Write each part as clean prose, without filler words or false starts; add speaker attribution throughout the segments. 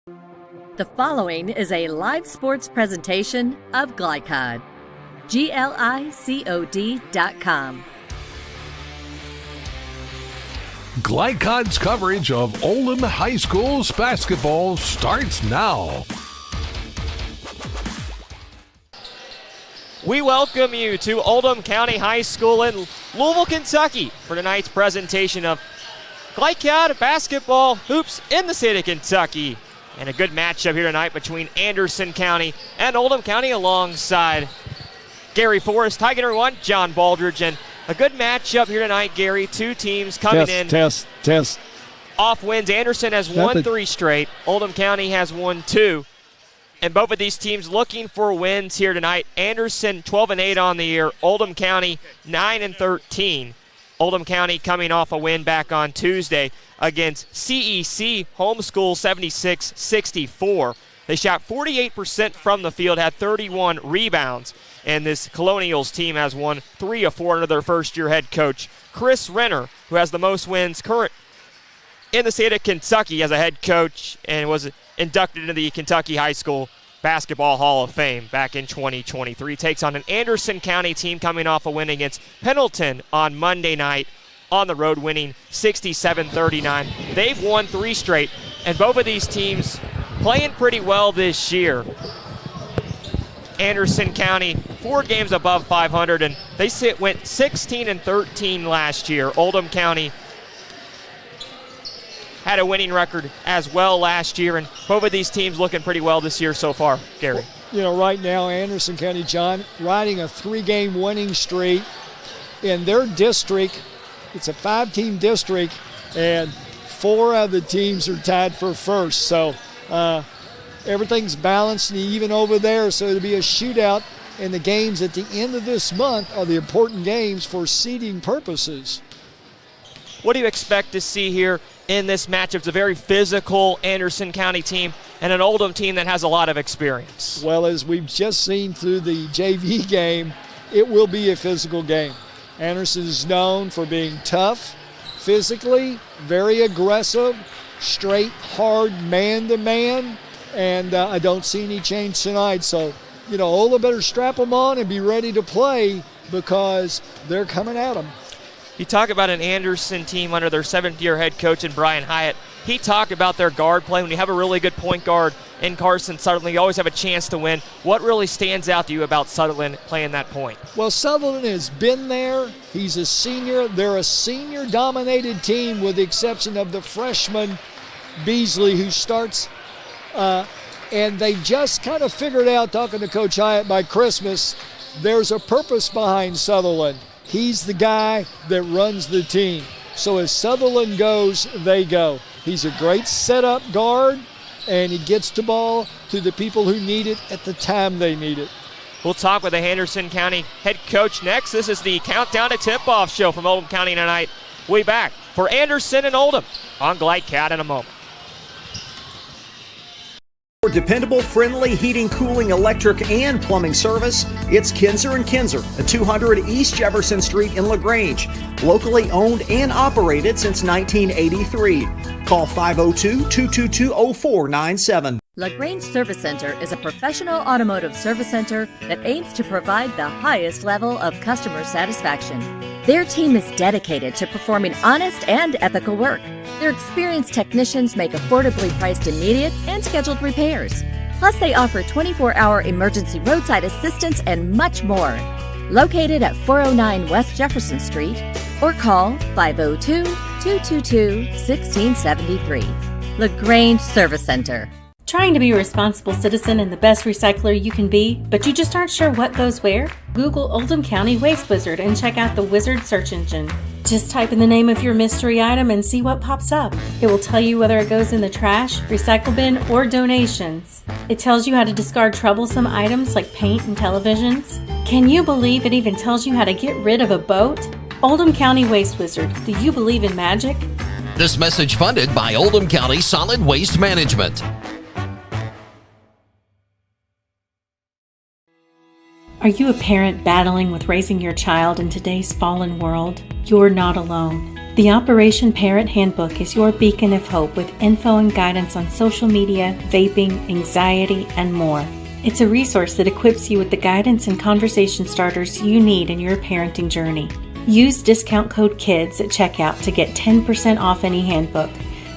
Speaker 1: The following is a live sports presentation of Glycod. GLICOD.com.
Speaker 2: Glycod's coverage of Oldham High School's basketball starts now.
Speaker 3: We welcome you to Oldham County High School in Louisville, Kentucky for tonight's presentation of Glycod basketball hoops in the state of Kentucky. And a good matchup here tonight between Anderson County and Oldham County alongside Gary Forrest. Hi, everyone. John Baldridge. And a good matchup here tonight, Gary. Two teams coming in.
Speaker 4: Test.
Speaker 3: Off wins. Anderson has won 3 straight. Oldham County has won 2. And both of these teams looking for wins here tonight. Anderson 12-8 on the year. Oldham County 9-13. Oldham County coming off a win back on Tuesday against CEC Homeschool 76-64. They shot 48% from the field, had 31 rebounds. And this Colonials team has won 3 of 4 under their first-year head coach, Chris Renner, who has the most wins current in the state of Kentucky as a head coach and was inducted into the Kentucky High School Basketball Hall of Fame back in 2023. Takes on an Anderson County team coming off a win against Pendleton on Monday night on the road, winning 67-39. They've won 3 straight, and both of these teams playing pretty well this year. Anderson County 4 games above 500, and they went 16-13 last year. Oldham County had a winning record as well last year, and both of these teams looking pretty well this year so far, Gary.
Speaker 4: Well, you know, right now, Anderson County, John, riding a 3-game winning streak in their district. It's a 5-team district, and 4 of the teams are tied for first. So everything's balanced and even over there, so it'll be a shootout, and the games at the end of this month are the important games for seeding purposes.
Speaker 3: What do you expect to see here in this matchup? It's a very physical Anderson County team and an Oldham team that has a lot of experience.
Speaker 4: Well, as we've just seen through the JV game, it will be a physical game. Anderson is known for being tough, physically, very aggressive, straight, hard, man-to-man, and I don't see any change tonight. So, you know, Oldham better strap them on and be ready to play because they're coming at them.
Speaker 3: You talk about an Anderson team under their 7th-year head coach in Brian Hyatt. He talked about their guard play. When you have a really good point guard in Carson Sutherland, you always have a chance to win. What really stands out to you about Sutherland playing that point?
Speaker 4: Well, Sutherland has been there. He's a senior. They're a senior-dominated team with the exception of the freshman Beasley, who starts, and they just kind of figured out, talking to Coach Hyatt by Christmas, there's a purpose behind Sutherland. He's the guy that runs the team. So as Sutherland goes, they go. He's a great setup guard, and he gets the ball to the people who need it at the time they need it.
Speaker 3: We'll talk with the Anderson County head coach next. This is the Countdown to Tip-Off show from Oldham County tonight. We'll be back for Anderson and Oldham on Glycod in a moment.
Speaker 5: For dependable, friendly heating, cooling, electric, and plumbing service, it's Kinzer & Kinzer at 200 East Jefferson Street in LaGrange. Locally owned and operated since 1983. Call 502-222-0497.
Speaker 1: LaGrange Service Center is a professional automotive service center that aims to provide the highest level of customer satisfaction. Their team is dedicated to performing honest and ethical work. Their experienced technicians make affordably priced immediate and scheduled repairs. Plus, they offer 24-hour emergency roadside assistance and much more. Located at 409 West Jefferson Street, or call 502-222-1673. LaGrange Service Center.
Speaker 6: Trying to be a responsible citizen and the best recycler you can be, but you just aren't sure what goes where? Google Oldham County Waste Wizard and check out the Wizard search engine. Just type in the name of your mystery item and see what pops up. It will tell you whether it goes in the trash, recycle bin, or donations. It tells you how to discard troublesome items like paint and televisions. Can you believe it even tells you how to get rid of a boat? Oldham County Waste Wizard. Do you believe in magic?
Speaker 7: This message funded by Oldham County Solid Waste Management.
Speaker 6: Are you a parent battling with raising your child in today's fallen world? You're not alone. The Operation Parent Handbook is your beacon of hope with info and guidance on social media, vaping, anxiety, and more. It's a resource that equips you with the guidance and conversation starters you need in your parenting journey. Use discount code KIDS at checkout to get 10% off any handbook.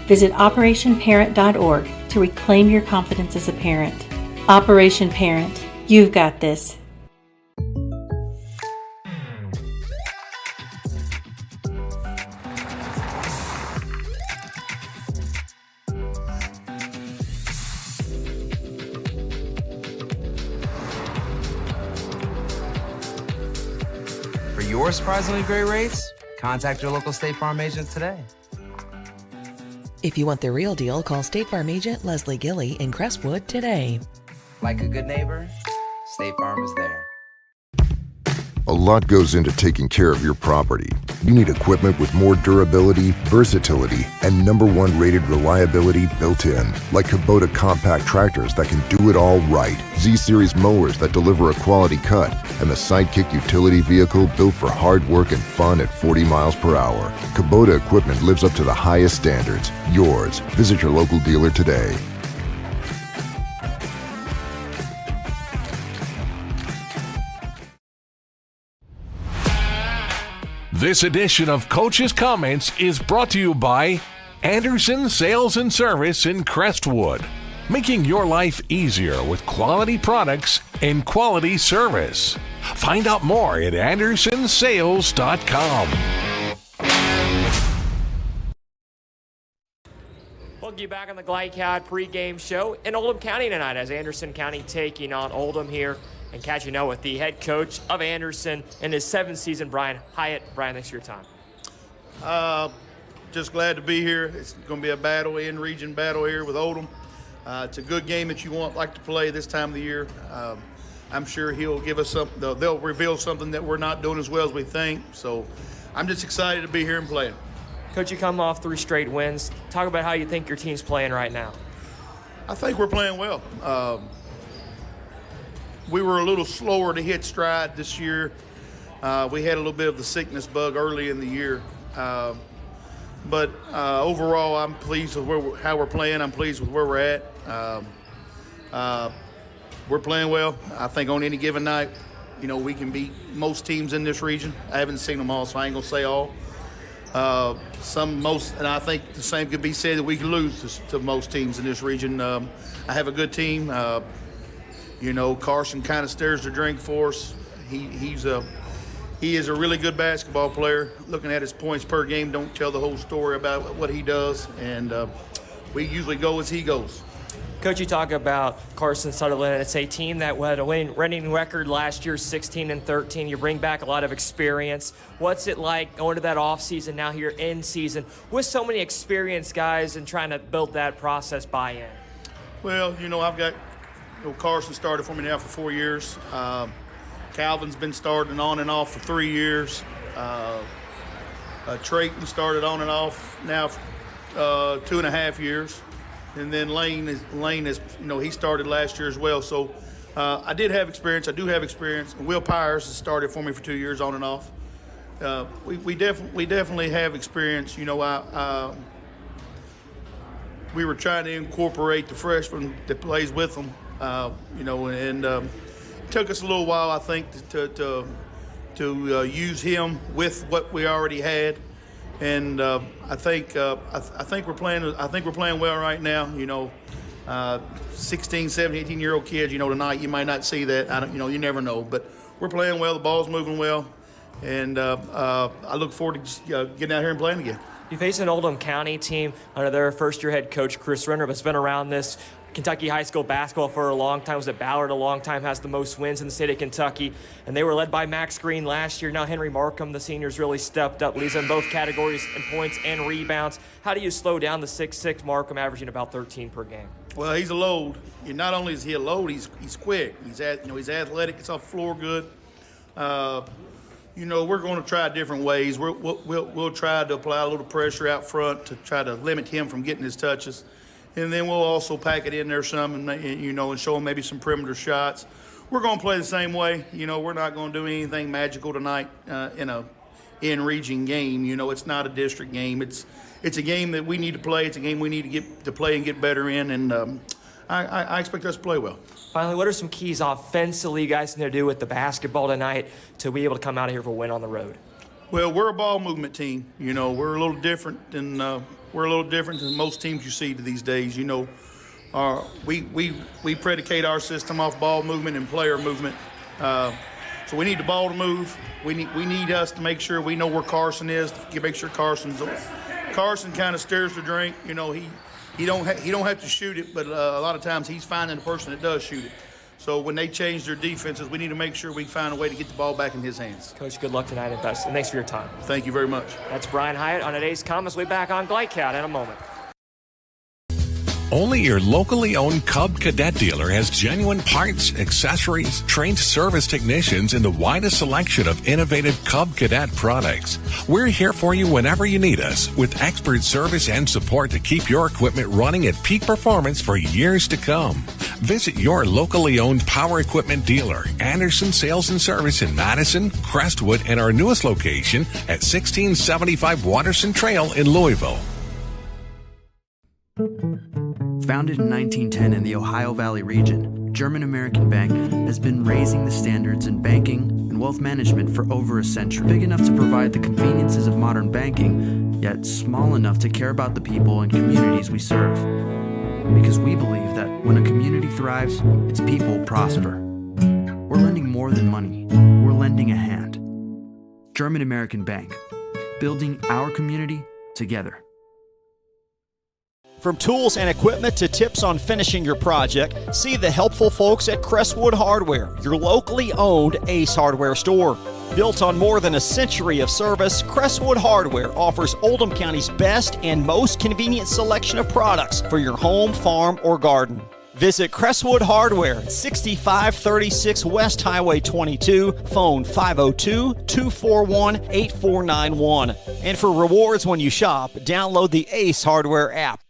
Speaker 6: Visit operationparent.org to reclaim your confidence as a parent. Operation Parent, you've got this.
Speaker 8: For your surprisingly great rates, contact your local State Farm agent today.
Speaker 9: If you want the real deal, call State Farm agent Leslie Gilly in Crestwood today.
Speaker 8: Like a good neighbor, State Farm is there.
Speaker 10: A lot goes into taking care of your property. You need equipment with more durability, versatility, and #1 rated reliability built in, like Kubota compact tractors that can do it all right, Z-Series mowers that deliver a quality cut, and the Sidekick utility vehicle built for hard work and fun at 40 miles per hour. Kubota equipment lives up to the highest standards. Yours. Visit your local dealer today.
Speaker 2: This edition of Coach's Comments is brought to you by Anderson Sales and Service in Crestwood, making your life easier with quality products and quality service. Find out more at andersonsales.com.
Speaker 3: We'll get you back on the GlideCod pregame show in Oldham County tonight as Anderson County taking on Oldham here and catching up with the head coach of Anderson in his 7th season, Brian Hyatt. Brian, thanks for your time.
Speaker 11: Just glad to be here. It's going to be a battle, in-region battle here with Oldham. It's a good game that you like to play this time of the year. I'm sure he'll give us something. They'll reveal something that we're not doing as well as we think. So I'm just excited to be here and playing.
Speaker 3: Coach, you come off 3 straight wins. Talk about how you think your team's playing right now.
Speaker 11: I think we're playing well. We were a little slower to hit stride this year. We had a little bit of the sickness bug early in the year. But overall, I'm pleased with how we're playing. I'm pleased with where we're at. We're playing well. I think on any given night, we can beat most teams in this region. I haven't seen them all, so I ain't going to say all. And I think the same could be said that we can lose to most teams in this region. I have a good team. Carson kind of stirs the drink for us. He is a really good basketball player. Looking at his points per game don't tell the whole story about what he does, and we usually go as he goes.
Speaker 3: Coach, you talk about Carson Sutherland. It's a team that had a winning record last year, 16-13. You bring back a lot of experience. What's it like going to that offseason now here in season with so many experienced guys and trying to build that process buy-in? Well,
Speaker 11: I've got Carson started for me now for 4 years. Calvin's been starting on and off for 3 years. Trayton started on and off now for 2.5 years. And then Lane is he started last year as well. So I do have experience. And Will Pyers has started for me for 2 years on and off. We definitely have experience. We were trying to incorporate the freshman that plays with them. It took us a little while, I think, to use him with what we already had, and I think we're playing. I think we're playing well right now. 16, 17, 18-year-old kids. Tonight you might not see that. You never know, but we're playing well. The ball's moving well, and I look forward to just, getting out here and playing again.
Speaker 3: You face an Oldham County team under their first-year head coach, Chris Renner, but has been around this Kentucky high school basketball for a long time. Was at Ballard a long time, has the most wins in the state of Kentucky. And they were led by Max Green last year. Now Henry Markham, the seniors, really stepped up, leads in both categories in points and rebounds. How do you slow down the 6'6" Markham, averaging about 13 per game?
Speaker 11: Well, he's a load. Not only is he a load, he's quick. He's athletic. Gets off the floor good. We're going to try different ways. We'll try to apply a little pressure out front to try to limit him from getting his touches. And then we'll also pack it in there some and show him maybe some perimeter shots. We're going to play the same way. We're not going to do anything magical tonight in in-region game. You know, it's not a district game. It's a game that we need to play. It's a game we need to get to play and get better in, and I expect us to play well.
Speaker 3: Finally, what are some keys offensively you guys need to do with the basketball tonight to be able to come out of here for a win on the road?
Speaker 11: Well, we're a ball movement team. You know, we're a little different than most teams you see these days. You know, we predicate our system off ball movement and player movement. So we need the ball to move. We need us to make sure we know where Carson is. To make sure Carson kind of stirs the drink. You know, he don't have to shoot it, but a lot of times he's finding the person that does shoot it. So when they change their defenses, we need to make sure we find a way to get the ball back in his hands.
Speaker 3: Coach, good luck tonight and best. And thanks for your time.
Speaker 11: Thank you very much.
Speaker 3: That's Brian Hyatt on today's comments. We'll be back on Glycat in a moment.
Speaker 2: Only your locally owned Cub Cadet dealer has genuine parts, accessories, trained service technicians, and the widest selection of innovative Cub Cadet products. We're here for you whenever you need us, with expert service and support to keep your equipment running at peak performance for years to come. Visit your locally owned power equipment dealer, Anderson Sales and Service in Madison, Crestwood, and our newest location at 1675 Waterson Trail in Louisville.
Speaker 12: Founded in 1910 in the Ohio Valley region, German American Bank has been raising the standards in banking and wealth management for over a century. Big enough to provide the conveniences of modern banking, yet small enough to care about the people and communities we serve. Because we believe that when a community thrives, its people prosper. We're lending more than money. We're lending a hand. German American Bank, building our community together.
Speaker 13: From tools and equipment to tips on finishing your project, see the helpful folks at Crestwood Hardware, your locally owned Ace Hardware store. Built on more than a century of service, Crestwood Hardware offers Oldham County's best and most convenient selection of products for your home, farm, or garden. Visit Crestwood Hardware, 6536 West Highway 22, phone 502-241-8491. And for rewards when you shop, download the Ace Hardware app.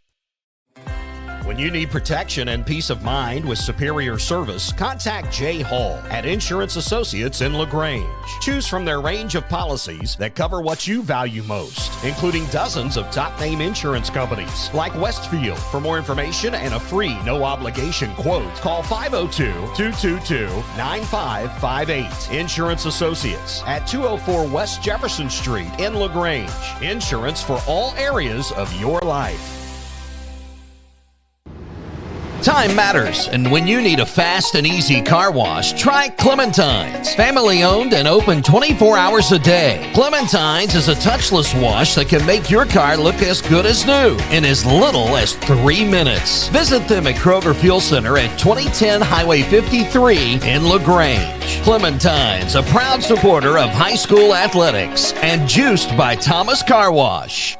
Speaker 7: When you need protection and peace of mind with superior service, contact Jay Hall at Insurance Associates in LaGrange. Choose from their range of policies that cover what you value most, including dozens of top-name insurance companies like Westfield. For more information and a free no-obligation quote, call 502-222-9558. Insurance Associates at 204 West Jefferson Street in LaGrange. Insurance for all areas of your life. Time matters, and when you need a fast and easy car wash, try Clementine's. Family owned and open 24 hours a day. Clementine's is a touchless wash that can make your car look as good as new in as little as 3 minutes. Visit them at Kroger Fuel Center at 2010 Highway 53 in LaGrange. Clementine's, a proud supporter of high school athletics and juiced by Thomas Car Wash.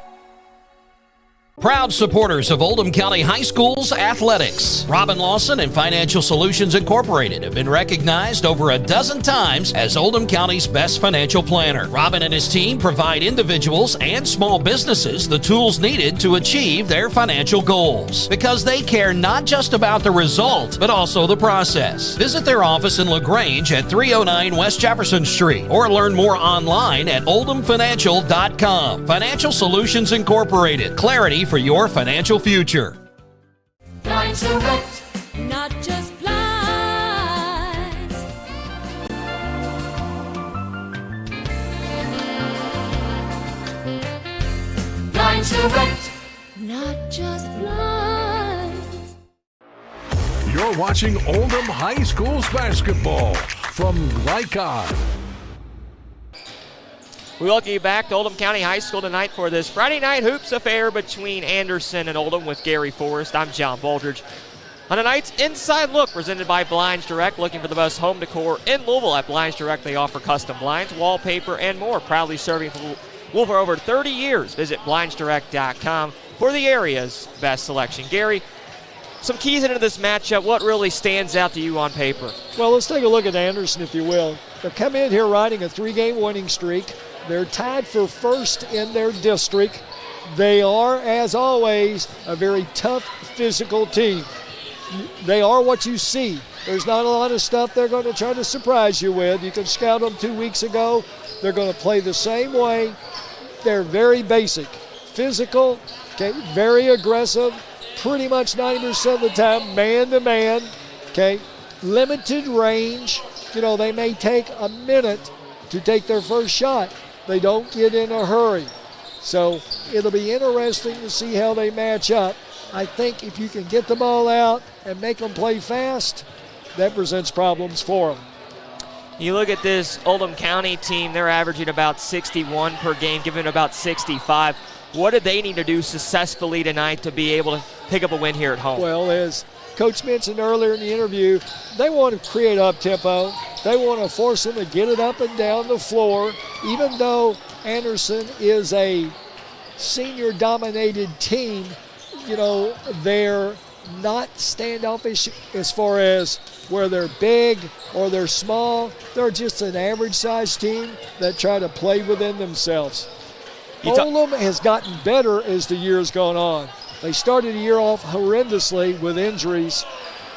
Speaker 7: Proud supporters of Oldham County High School's athletics. Robin Lawson and Financial Solutions Incorporated have been recognized over a dozen times as Oldham County's best financial planner. Robin and his team provide individuals and small businesses the tools needed to achieve their financial goals, because they care not just about the result, but also the process. Visit their office in LaGrange at 309 West Jefferson Street, or learn more online at oldhamfinancial.com. Financial Solutions Incorporated. Clarity for your financial future.
Speaker 14: Blinds Direct, not just blinds. Blinds Direct, not just blinds.
Speaker 2: You're watching Oldham High School's basketball from Glycon.
Speaker 3: We welcome you back to Oldham County High School tonight for this Friday night hoops affair between Anderson and Oldham with Gary Forrest. I'm John Baldridge. On tonight's Inside Look, presented by Blinds Direct, looking for the best home decor in Louisville. At Blinds Direct, they offer custom blinds, wallpaper, and more. Proudly serving Louisville for over 30 years. Visit blindsdirect.com for the area's best selection. Gary, some keys into this matchup. What really stands out to you on paper?
Speaker 4: Well, let's take a look at Anderson, if you will. They're coming in here riding a 3-game winning streak. They're tied for first in their district. They are, as always, a very tough, physical team. they are what you see. There's not a lot of stuff they're going to try to surprise you with. You can scout them 2 weeks ago. They're going to play the same way. They're very basic, physical, okay, very aggressive, pretty much 90% of the time man-to-man, okay, limited range. You know, they may take a minute to take their first shot. They don't get in a hurry. So it'll be interesting to see how they match up. I think if you can get the ball out and make them play fast, that presents problems for them.
Speaker 3: You look at this Oldham County team, they're averaging about 61 per game, giving about 65. What do they need to do successfully tonight to be able to pick up a win here at home?
Speaker 4: Well, as Coach mentioned earlier in the interview, they want to create up-tempo. They want to force them to get it up and down the floor. Even though Anderson is a senior-dominated team, you know, they're not standoffish as far as where they're big or they're small. They're just an average-sized team that try to play within themselves. Oldham has gotten better as the year's gone on. They started the year off horrendously with injuries,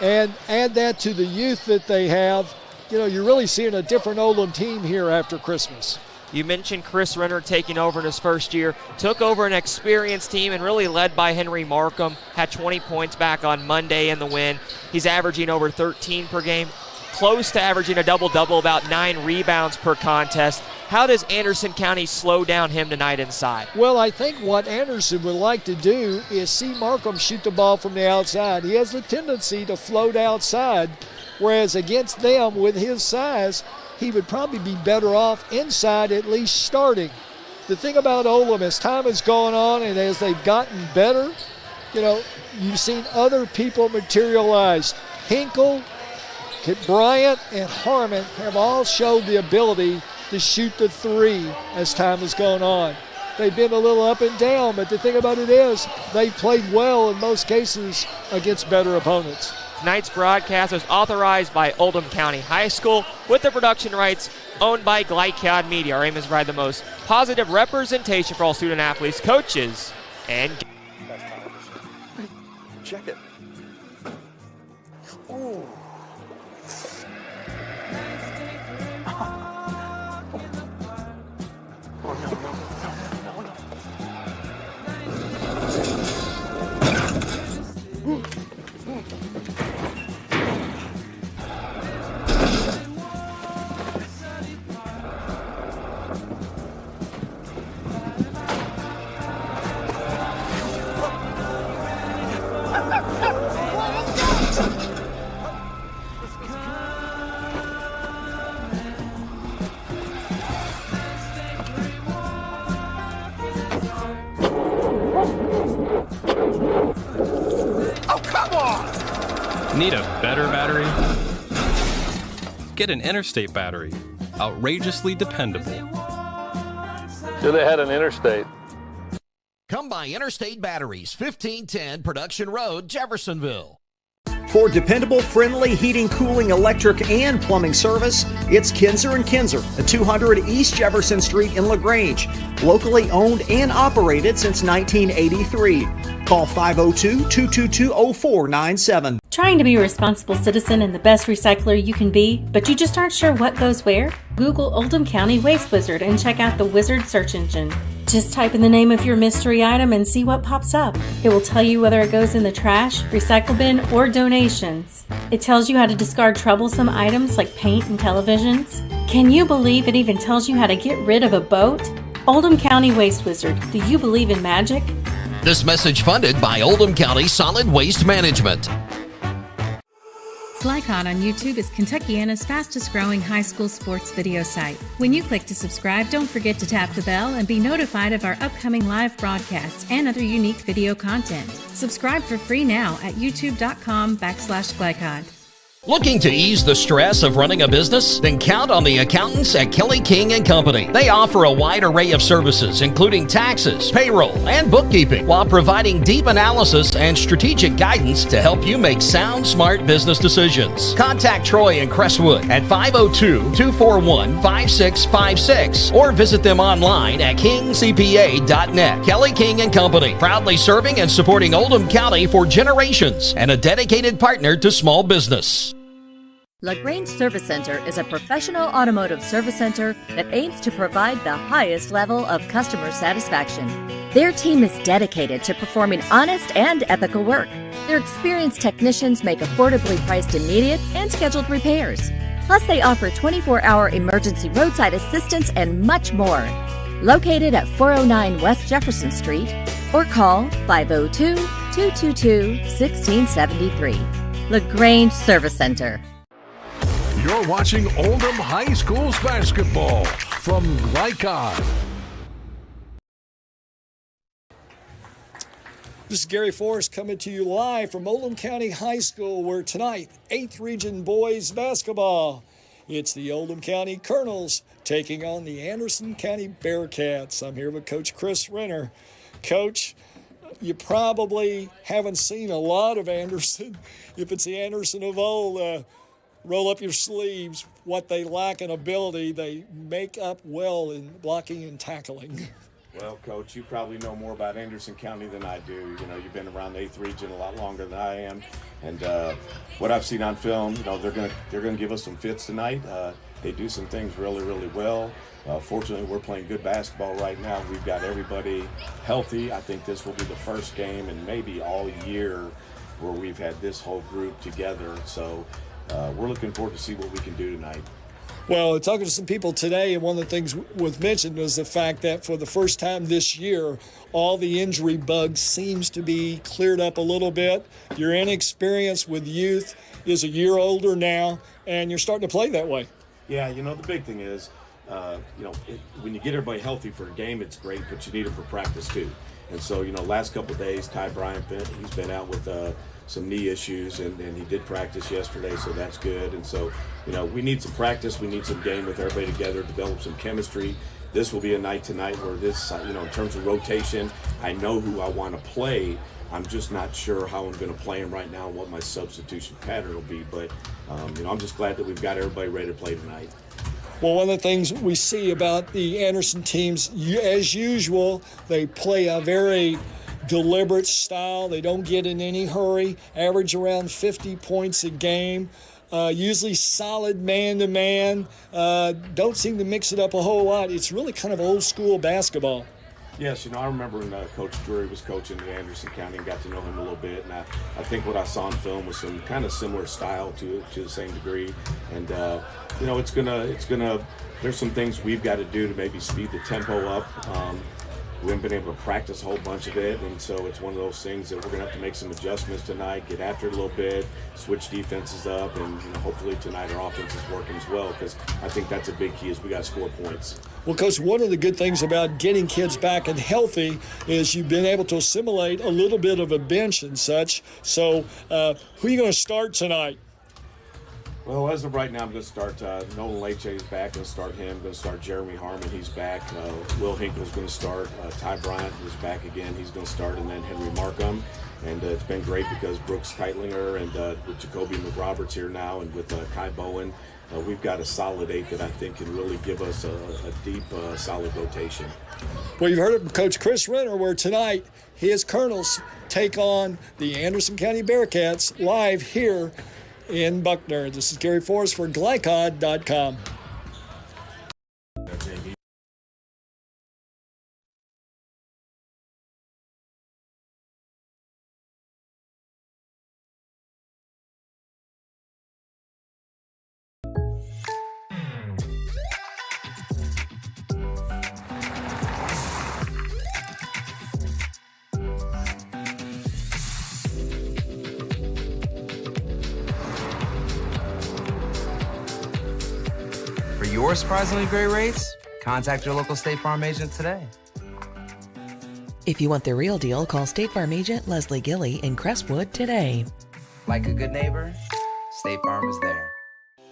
Speaker 4: and add that to the youth that they have. You know, you're really seeing a different Oldham team here after Christmas.
Speaker 3: You mentioned Chris Renner taking over in his first year, took over an experienced team and really led by Henry Markham, had 20 points back on Monday in the win. He's averaging over 13 per game, close to averaging a double-double, about 9 rebounds per contest. How does Anderson County slow down him tonight inside?
Speaker 4: Well, I think what Anderson would like to do is see Markham shoot the ball from the outside. He has the tendency to float outside, whereas against them with his size, he would probably be better off inside, at least starting. The thing about Oldham, as time has gone on and as they've gotten better, you know, you've seen other people materialize. Hinkle, Bryant, and Harmon have all showed the ability to shoot the three as time has gone on. They've been a little up and down, but the thing about it is they've played well in most cases against better opponents.
Speaker 3: Tonight's broadcast was authorized by Oldham County High School with the production rights owned by Glycad Media. Our aim is to provide the most positive representation for all student athletes, coaches, and
Speaker 15: check it. Ooh.
Speaker 16: Need a better battery? Get an Interstate battery. Outrageously dependable.
Speaker 17: Should have had an Interstate.
Speaker 7: Come by Interstate Batteries, 1510 Production Road, Jeffersonville.
Speaker 5: For dependable, friendly heating, cooling, electric, and plumbing service, it's Kinzer & Kinzer at 200 East Jefferson Street in LaGrange. Locally owned and operated since 1983. Call 502-222-0497.
Speaker 6: Trying to be a responsible citizen and the best recycler you can be, but you just aren't sure what goes where? Google Oldham County Waste Wizard and check out the Wizard search engine. Just type in the name of your mystery item and see what pops up. It will tell you whether it goes in the trash, recycle bin, or donations. It tells you how to discard troublesome items like paint and televisions. Can you believe it even tells you how to get rid of a boat? Oldham County Waste Wizard, do you believe in magic?
Speaker 7: This message funded by Oldham County Solid Waste Management.
Speaker 18: Glycod on YouTube is Kentuckiana's fastest growing high school sports video site. When you click to subscribe, don't forget to tap the bell and be notified of our upcoming live broadcasts and other unique video content. Subscribe for free now at youtube.com/Glycod.
Speaker 7: Looking to ease the stress of running a business? Then count on the accountants at Kelly King & Company. They offer a wide array of services, including taxes, payroll, and bookkeeping, while providing deep analysis and strategic guidance to help you make sound, smart business decisions. Contact Troy in Crestwood at 502-241-5656 or visit them online at kingcpa.net. Kelly King & Company, proudly serving and supporting Oldham County for generations and a dedicated partner to small business.
Speaker 1: LaGrange Service Center is a professional automotive service center that aims to provide the highest level of customer satisfaction. Their team is dedicated to performing honest and ethical work. Their experienced technicians make affordably priced immediate and scheduled repairs. Plus, they offer 24-hour emergency roadside assistance and much more. Located at 409 West Jefferson Street or call 502-222-1673. LaGrange Service Center.
Speaker 2: You're watching Oldham High School's basketball from Glycod.
Speaker 4: This is Gary Forrest coming to you live from Oldham County High School, where tonight, 8th Region Boys Basketball. It's the Oldham County Colonels taking on the Anderson County Bearcats. I'm here with Coach Chris Renner. Coach, you probably haven't seen a lot of Anderson. If it's the Anderson of old, roll up your sleeves. What they lack in ability, they make up well in blocking and tackling.
Speaker 15: Well, Coach, you probably know more about Anderson County than I do. You know, you've been around the 8th Region a lot longer than I am, and what I've seen on film, you know, they're gonna give us some fits tonight. They do some things really, really well. Fortunately, we're playing good basketball right now. We've got everybody healthy. I think this will be the first game and maybe all year where we've had this whole group together. So. We're looking forward to see what we can do tonight.
Speaker 4: Well, talking to some people today, and one of the things was mentioned was the fact that for the first time this year, all the injury bugs seems to be cleared up a little bit. Your inexperience with youth is a year older now, and you're starting to play that way.
Speaker 15: Yeah, you know, the big thing is, when you get everybody healthy for a game, it's great, but you need it for practice too. And so, you know, last couple of days, Ty Bryant, he's been out with some knee issues, and he did practice yesterday, so that's good. And so, you know, we need some practice, we need some game with everybody together, develop some chemistry. This will be a night tonight where this, you know, in terms of rotation, I know who I want to play. I'm just not sure how I'm going to play him right now and what my substitution pattern will be. But, you know, I'm just glad that we've got everybody ready to play tonight.
Speaker 4: Well, one of the things we see about the Anderson teams, as usual, they play a very deliberate style. They don't get in any hurry, average around 50 points a game, usually solid man-to-man, don't seem to mix it up a whole lot. It's really kind of old school basketball.
Speaker 15: Yes, you know, I remember when Coach Drury was coaching in Anderson County and got to know him a little bit, and I think what I saw in film was some kind of similar style to the same degree. And you know, it's gonna there's some things we've got to do to maybe speed the tempo up. We haven't been able to practice a whole bunch of it, and so it's one of those things that we're going to have to make some adjustments tonight, get after it a little bit, switch defenses up, and, you know, hopefully tonight our offense is working as well, because I think that's a big key is we got to score points.
Speaker 4: Well, Coach, one of the good things about getting kids back and healthy is you've been able to assimilate a little bit of a bench and such. So who are you going to start tonight?
Speaker 15: Well, as of right now, I'm going to start Nolan Leche is back. I'm going to start him. I'm going to start Jeremy Harmon. He's back. Will Hinkle's going to start. Ty Bryant is back again. He's going to start. And then Henry Markham. And it's been great because Brooks Keitlinger and with Jacoby McRoberts here now and with Kai Bowen, we've got a solid 8 that I think can really give us a deep, solid rotation.
Speaker 4: Well, you've heard it from Coach Chris Renner, where tonight his Colonels take on the Anderson County Bearcats live here in Buckner. This is Gary Forrest for Glycod.com.
Speaker 8: For your surprisingly great rates, contact your local State Farm agent today.
Speaker 9: If you want the real deal, call State Farm agent Leslie Gilly in Crestwood today.
Speaker 8: Like a good neighbor, State Farm is there.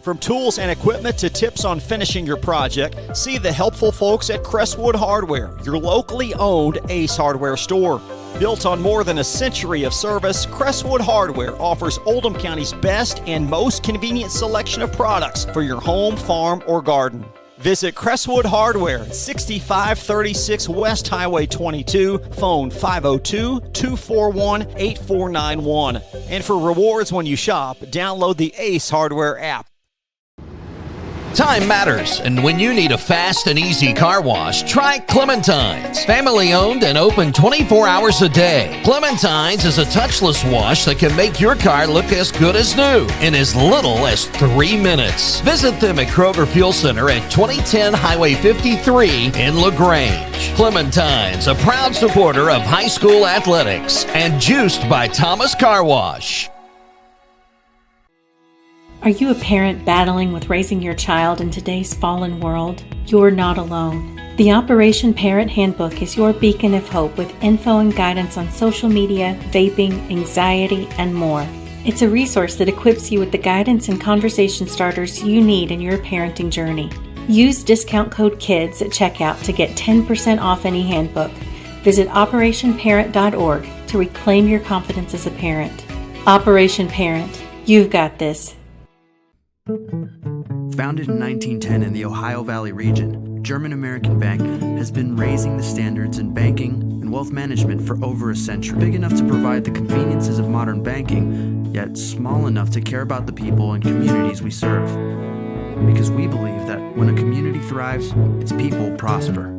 Speaker 13: From tools and equipment to tips on finishing your project, see the helpful folks at Crestwood Hardware, your locally owned Ace Hardware store. Built on more than a century of service, Crestwood Hardware offers Oldham County's best and most convenient selection of products for your home, farm, or garden. Visit Crestwood Hardware at 6536 West Highway 22, phone 502-241-8491. And for rewards when you shop, download the Ace Hardware app.
Speaker 7: Time matters, and when you need a fast and easy car wash, try Clementine's. Family owned and open 24 hours a day. Clementine's is a touchless wash that can make your car look as good as new in as little as 3 minutes. Visit them at Kroger Fuel Center at 2010 Highway 53 in LaGrange. Clementine's, a proud supporter of high school athletics, and juiced by Thomas Car Wash.
Speaker 6: Are you a parent battling with raising your child in today's fallen world? You're not alone. The Operation Parent Handbook is your beacon of hope with info and guidance on social media, vaping, anxiety, and more. It's a resource that equips you with the guidance and conversation starters you need in your parenting journey. Use discount code KIDS at checkout to get 10% off any handbook. Visit operationparent.org to reclaim your confidence as a parent. Operation Parent, you've got this.
Speaker 12: Founded in 1910 in the Ohio Valley region, German American Bank has been raising the standards in banking and wealth management for over a century. Big enough to provide the conveniences of modern banking, yet small enough to care about the people and communities we serve. Because we believe that when a community thrives, its people prosper.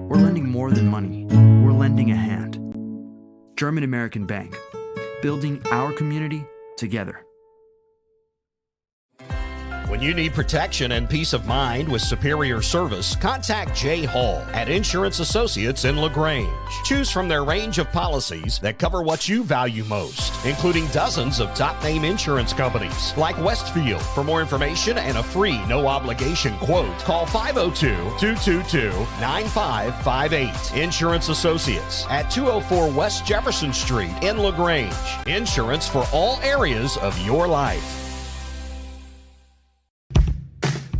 Speaker 12: We're lending more than money. We're lending a hand. German American Bank, building our community together.
Speaker 7: When you need protection and peace of mind with superior service, contact Jay Hall at Insurance Associates in LaGrange. Choose from their range of policies that cover what you value most, including dozens of top-name insurance companies like Westfield. For more information and a free no-obligation quote, call 502-222-9558. Insurance Associates at 204 West Jefferson Street in LaGrange. Insurance for all areas of your life.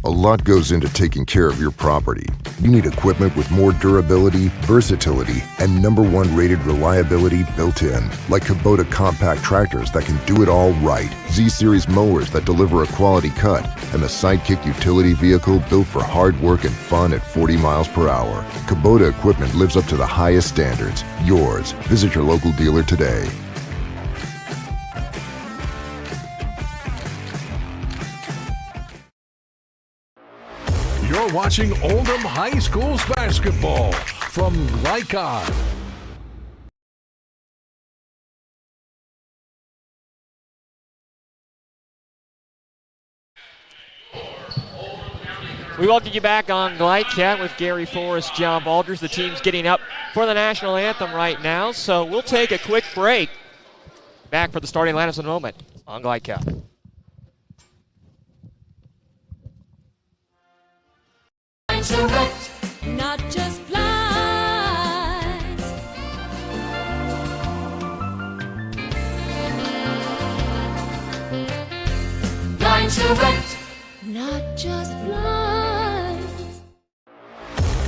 Speaker 10: A lot goes into taking care of your property. You need equipment with more durability, versatility, and #1 rated reliability built in, like Kubota compact tractors that can do it all right, Z-Series mowers that deliver a quality cut, and the Sidekick utility vehicle built for hard work and fun at 40 miles per hour. Kubota equipment lives up to the highest standards. Yours. Visit your local dealer today.
Speaker 2: You're watching Oldham High School's basketball from Glycod.
Speaker 3: We welcome you back on Glide Chat with Gary Forrest, John Balders. The team's getting up for the national anthem right now, so we'll take a quick break. Back for the starting lineups in a moment on Glide Chat.
Speaker 14: Not just flies. Line direct, not just flies.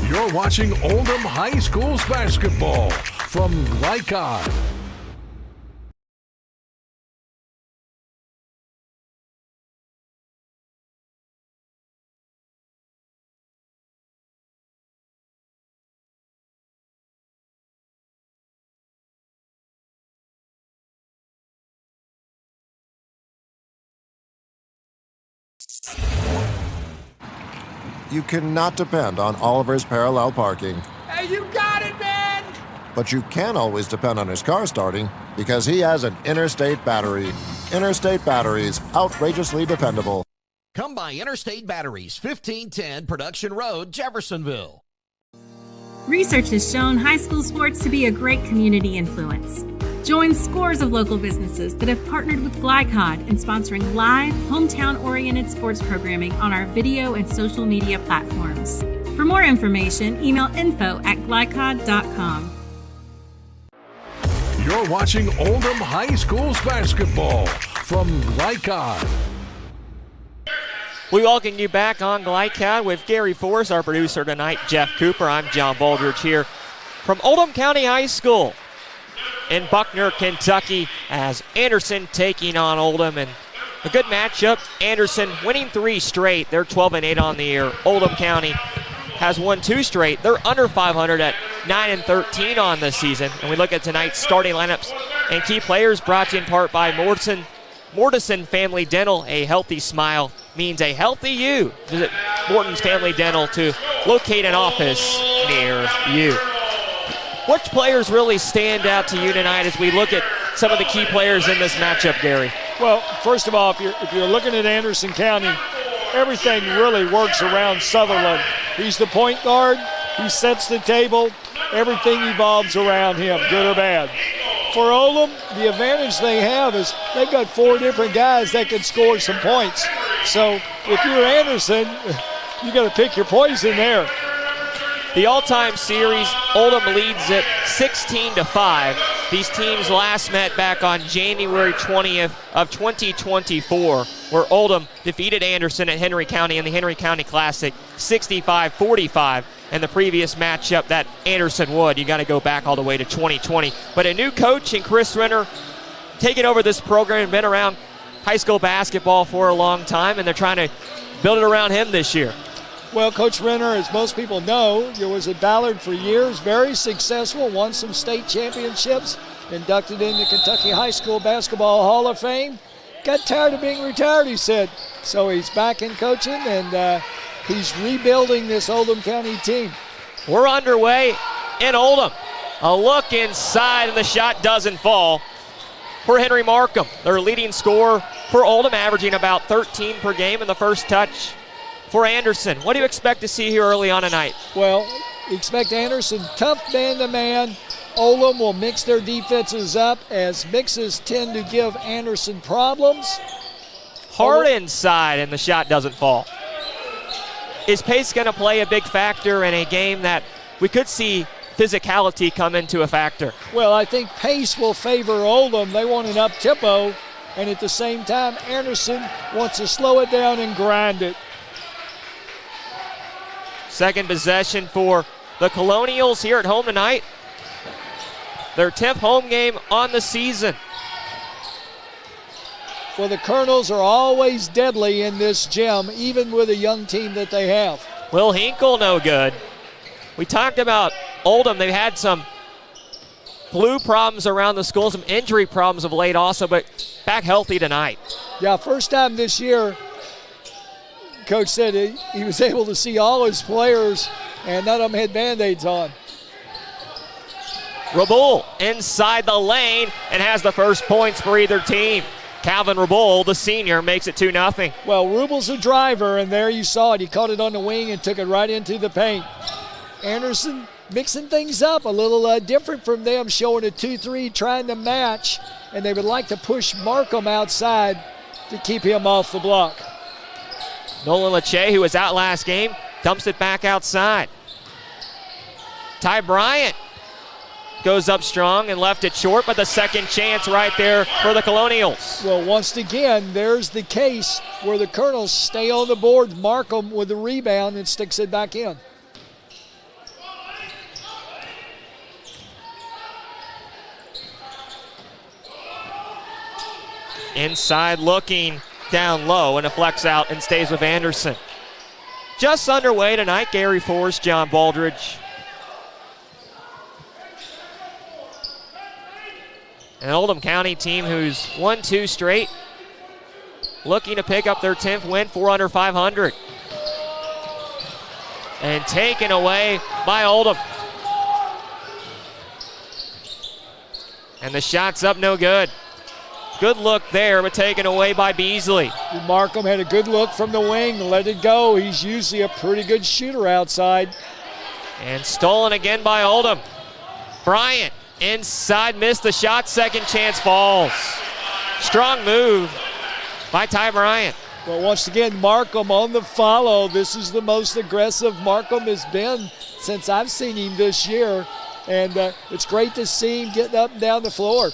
Speaker 2: You're watching Oldham High School's basketball from Glycod.
Speaker 19: You cannot depend on Oliver's parallel parking.
Speaker 20: Hey, you got it, man!
Speaker 19: But you can always depend on his car starting because he has an Interstate battery. Interstate batteries, outrageously dependable.
Speaker 7: Come by Interstate Batteries, 1510 Production Road, Jeffersonville.
Speaker 18: Research has shown high school sports to be a great community influence. Join scores of local businesses that have partnered with Glycod in sponsoring live, hometown-oriented sports programming on our video and social media platforms. For more information, email info@glycod.com.
Speaker 2: You're watching Oldham High School's basketball from Glycod.
Speaker 3: We welcome you back on Glycod with Gary Forrest, our producer tonight, Jeff Cooper. I'm John Baldridge here from Oldham County High School in Buckner, Kentucky, as Anderson taking on Oldham. And a good matchup. Anderson winning 3 straight. They're 12-8 on the year. Oldham County has won 2 straight. They're under 500 at 9-13 on the season. And we look at tonight's starting lineups and key players, brought to you in part by Mortison Family Dental. A healthy smile means a healthy you. Visit Morton's Family Dental to locate an office near you. Which players really stand out to you tonight as we look at some of the key players in this matchup, Gary?
Speaker 4: Well, first of all, if you're looking at Anderson County, everything really works around Sutherland. He's the point guard. He sets the table. Everything evolves around him, good or bad. For Oldham, the advantage they have is they've got 4 different guys that can score some points. So if you're Anderson, you got to pick your poison there.
Speaker 3: The all-time series, Oldham leads it 16-5. These teams last met back on January 20th of 2024, where Oldham defeated Anderson at Henry County in the Henry County Classic 65-45. And the previous matchup that Anderson would, you got to go back all the way to 2020. But a new coach in Chris Renner taking over this program and been around high school basketball for a long time, and they're trying to build it around him this year.
Speaker 4: Well, Coach Renner, as most people know, he was at Ballard for years, very successful, won some state championships, inducted into Kentucky High School Basketball Hall of Fame. Got tired of being retired, he said. So he's back in coaching, and he's rebuilding this Oldham County team.
Speaker 3: We're underway in Oldham. A look inside, and the shot doesn't fall for Henry Markham. Their leading scorer for Oldham, averaging about 13 per game in the first touch for Anderson. What do you expect to see here early on tonight?
Speaker 4: Well, expect Anderson tough man-to-man. Oldham will mix their defenses up, as mixes tend to give Anderson problems.
Speaker 3: Hard inside, and the shot doesn't fall. Is pace going to play a big factor in a game that we could see physicality come into a factor?
Speaker 4: Well, I think pace will favor Oldham. They want an up-tempo, and at the same time, Anderson wants to slow it down and grind it.
Speaker 3: Second possession for the Colonials here at home tonight. Their 10th home game on the season.
Speaker 4: Well, the Colonels are always deadly in this gym, even with a young team that they have.
Speaker 3: Will Hinkle no good. We talked about Oldham. They've had some flu problems around the school, some injury problems of late also, but back healthy tonight.
Speaker 4: Yeah, first time this year, Coach said he was able to see all his players, and none of them had Band-Aids on.
Speaker 3: Raboul inside the lane and has the first points for either team. Calvin Raboul, the senior, makes it 2-0.
Speaker 4: Well, Rubel's a driver, and there you saw it. He caught it on the wing and took it right into the paint. Anderson mixing things up a little different from them, showing a 2-3, trying to match, and they would like to push Markham outside to keep him off the block.
Speaker 3: Nolan Lachey, who was out last game, dumps it back outside. Ty Bryant goes up strong and left it short, but the second chance right there for the Colonials.
Speaker 4: Well, once again, there's the case where the Colonels stay on the board. Markham with the rebound and sticks it back in.
Speaker 3: Inside looking down low, and it flex out and stays with Anderson. Just underway tonight, Gary Forrest, John Baldridge. An Oldham County team who's won 2 straight, looking to pick up their 10th win, 4 under 500. And taken away by Oldham. And the shot's up, no good. Good look there, but taken away by Beasley.
Speaker 4: Markham had a good look from the wing, let it go. He's usually a pretty good shooter outside.
Speaker 3: And stolen again by Oldham. Bryant inside, missed the shot, second chance falls. Strong move by Ty Bryant.
Speaker 4: Well, once again, Markham on the follow. This is the most aggressive Markham has been since I've seen him this year. And it's great to see him getting up and down the floor.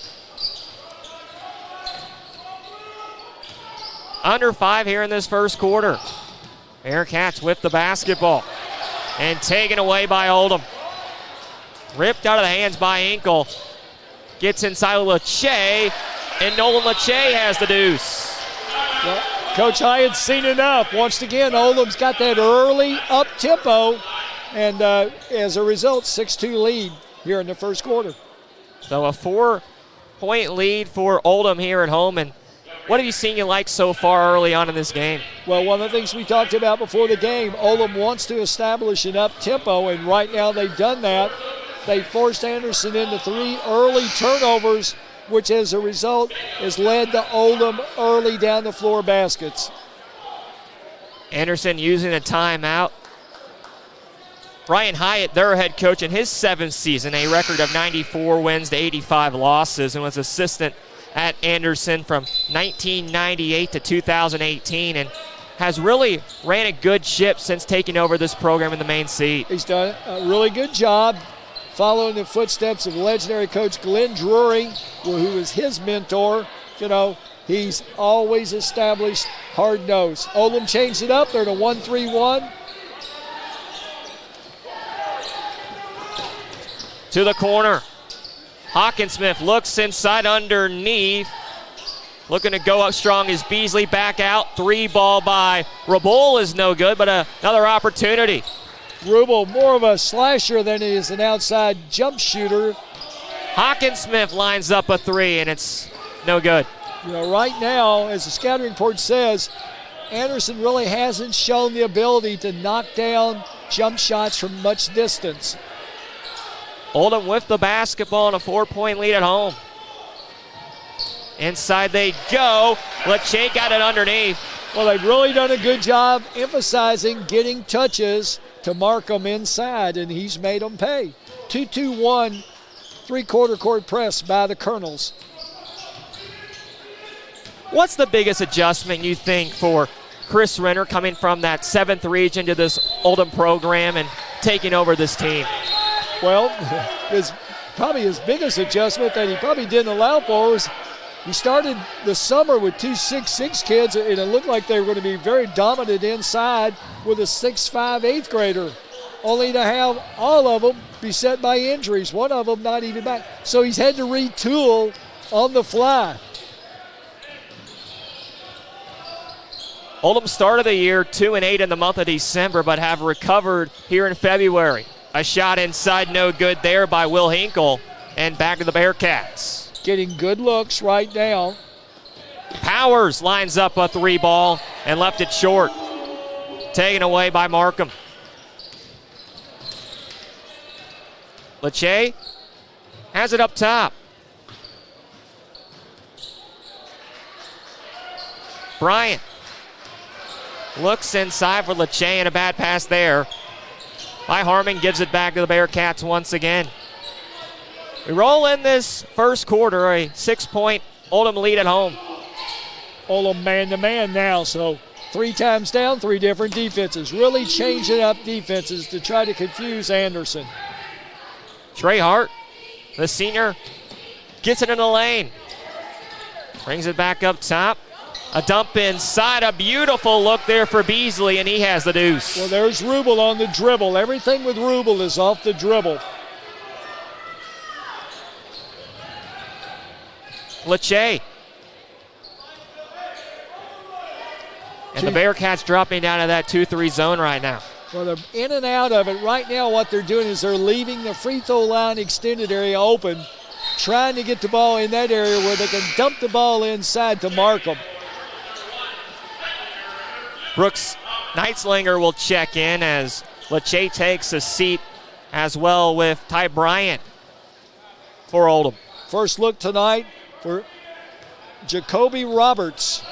Speaker 3: under 5 here in this first quarter. Bearcats with the basketball and taken away by Oldham. Ripped out of the hands by Hinkle. Gets inside of Lachey, and Nolan Lachey has the deuce.
Speaker 4: Well, Coach Hyatt's seen enough. Once again, Oldham's got that early up tempo, and as a result, 6-2 lead here in the first quarter.
Speaker 3: So a 4-point lead for Oldham here at home. And what have you seen you like so far early on in this game?
Speaker 4: Well, one of the things we talked about before the game, Oldham wants to establish an up tempo, and right now they've done that. They forced Anderson into 3 early turnovers, which as a result has led to Oldham early down the floor baskets.
Speaker 3: Anderson using a timeout. Brian Hyatt, their head coach in his 7th season, a record of 94 wins to 85 losses, and was assistant at Anderson from 1998 to 2018, and has really ran a good ship since taking over this program in the main seat.
Speaker 4: He's done a really good job following the footsteps of legendary coach Glenn Drury, who was his mentor. You know, he's always established hard nose. Oldham changed it up. They're at a 1-3-1.
Speaker 3: To the corner. Hawkinsmith looks inside underneath. Looking to go up strong is Beasley. Back out. 3 ball by Rabol is no good, but another opportunity.
Speaker 4: Rubel, more of a slasher than he is an outside jump shooter.
Speaker 3: Hawkinsmith lines up a 3, and it's no good.
Speaker 4: You know, right now, as the scouting report says, Anderson really hasn't shown the ability to knock down jump shots from much distance.
Speaker 3: Oldham with the basketball and a 4-point lead at home. Inside they go. Lachey got it underneath.
Speaker 4: Well, they've really done a good job emphasizing getting touches to Markham inside, and he's made them pay. 2-2-1, 3-quarter court press by the Colonels.
Speaker 3: What's the biggest adjustment you think for Chris Renner coming from that 7th region to this Oldham program and taking over this team?
Speaker 4: Well, probably his biggest adjustment that he probably didn't allow for was he started the summer with 2 6'6" kids, and it looked like they were going to be very dominant inside with a 6'5" 8th grader, only to have all of them beset by injuries, one of them not even back. So he's had to retool on the fly.
Speaker 3: Oldham started the year 2-8 in the month of December, but have recovered here in February. A shot inside, no good there by Will Hinkle, and back to the Bearcats.
Speaker 4: Getting good looks right now.
Speaker 3: Powers lines up a 3 ball and left it short. Taken away by Markham. Lachey has it up top. Bryant looks inside for Lachey, and a bad pass there by Harmon. Gives it back to the Bearcats once again. We roll in this first quarter, a 6-point Oldham lead at home.
Speaker 4: Oldham man-to-man now, so 3 times down, 3 different defenses. Really changing up defenses to try to confuse Anderson.
Speaker 3: Trey Hart, the senior, gets it in the lane. Brings it back up top. A dump inside, a beautiful look there for Beasley, and he has the deuce.
Speaker 4: Well, there's Rubel on the dribble. Everything with Rubel is off the dribble.
Speaker 3: Lachey. And the Bearcats dropping down to that 2-3 zone right now.
Speaker 4: Well, they're in and out of it. Right now what they're doing is they're leaving the free throw line extended area open, trying to get the ball in that area where they can dump the ball inside to Markham.
Speaker 3: Brooks Knightslinger will check in as Lachey takes a seat as well with Ty Bryant for Oldham.
Speaker 4: First look tonight for Jacoby Roberts.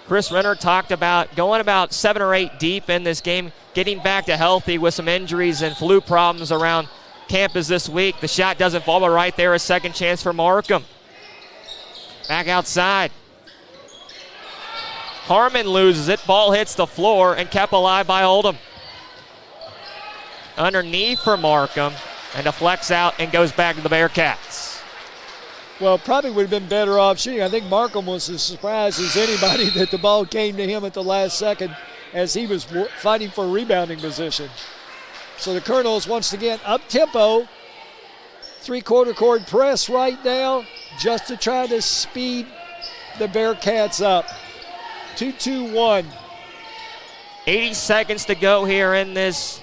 Speaker 3: Chris Renner talked about going about 7 or 8 deep in this game, getting back to healthy with some injuries and flu problems around campus this week. The shot doesn't fall, but right there, a second chance for Markham. Back outside. Harmon loses it. Ball hits the floor and kept alive by Oldham. Underneath for Markham and deflects out and goes back to the Bearcats.
Speaker 4: Well, probably would have been better off shooting. I think Markham was as surprised as anybody that the ball came to him at the last second as he was fighting for rebounding position. So the Colonels once again up-tempo, three-quarter court press right now just to try to speed the Bearcats up. 2-2-1.
Speaker 3: 80 seconds to go here in this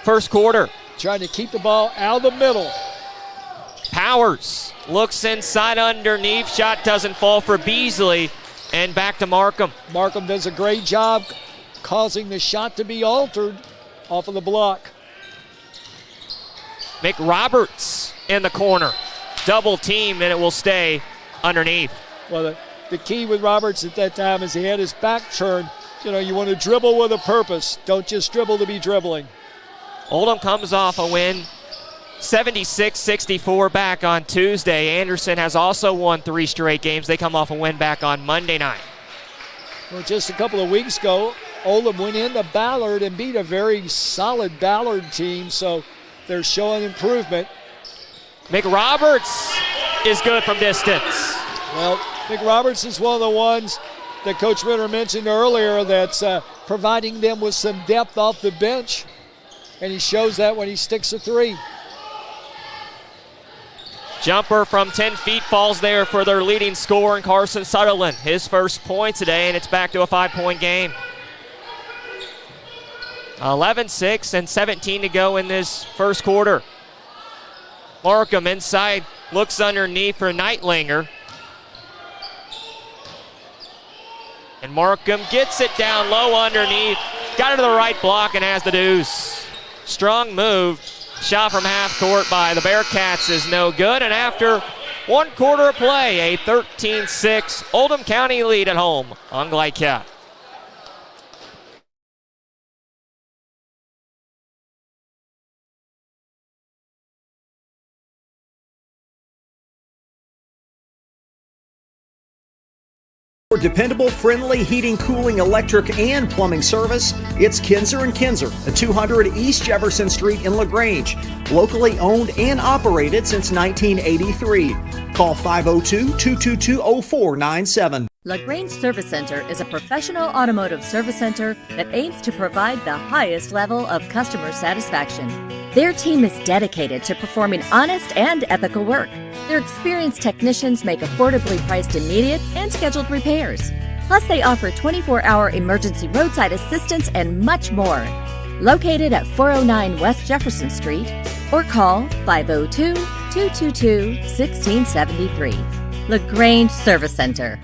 Speaker 3: first quarter.
Speaker 4: Trying to keep the ball out of the middle.
Speaker 3: Powers looks inside underneath. Shot doesn't fall for Beasley. And back to Markham.
Speaker 4: Markham does a great job causing the shot to be altered off of the block.
Speaker 3: McRoberts in the corner. Double team, and it will stay underneath.
Speaker 4: Well, the key with Roberts at that time is he had his back turned. You know, you want to dribble with a purpose. Don't just dribble to be dribbling.
Speaker 3: Oldham comes off a win, 76-64 back on Tuesday. Anderson has also won 3 straight games. They come off a win back on Monday night.
Speaker 4: Well, just a couple of weeks ago, Oldham went into Ballard and beat a very solid Ballard team, so they're showing improvement.
Speaker 3: McRoberts is good from distance.
Speaker 4: Well, McRoberts is one of the ones that Coach Ritter mentioned earlier that's providing them with some depth off the bench, and he shows that when he sticks a 3.
Speaker 3: Jumper from 10 feet falls there for their leading scorer, Carson Sutherland. His first point today, and it's back to a 5-point game. 11-6 and 17 to go in this first quarter. Markham inside, looks underneath for Neitlinger. And Markham gets it down low underneath. Got it to the right block and has the deuce. Strong move. Shot from half court by the Bearcats is no good. And after 1 quarter of play, a 13-6 Oldham County lead at home on Glycat.
Speaker 5: For dependable, friendly heating, cooling, electric, and plumbing service, it's Kinzer & Kinzer at 200 East Jefferson Street in LaGrange. Locally owned and operated since 1983. Call 502-222-0497.
Speaker 1: LaGrange Service Center is a professional automotive service center that aims to provide the highest level of customer satisfaction. Their team is dedicated to performing honest and ethical work. Their experienced technicians make affordably priced immediate and scheduled repairs. Plus, they offer 24-hour emergency roadside assistance and much more. Located at 409 West Jefferson Street, or call 502-222-1673. LaGrange Service Center.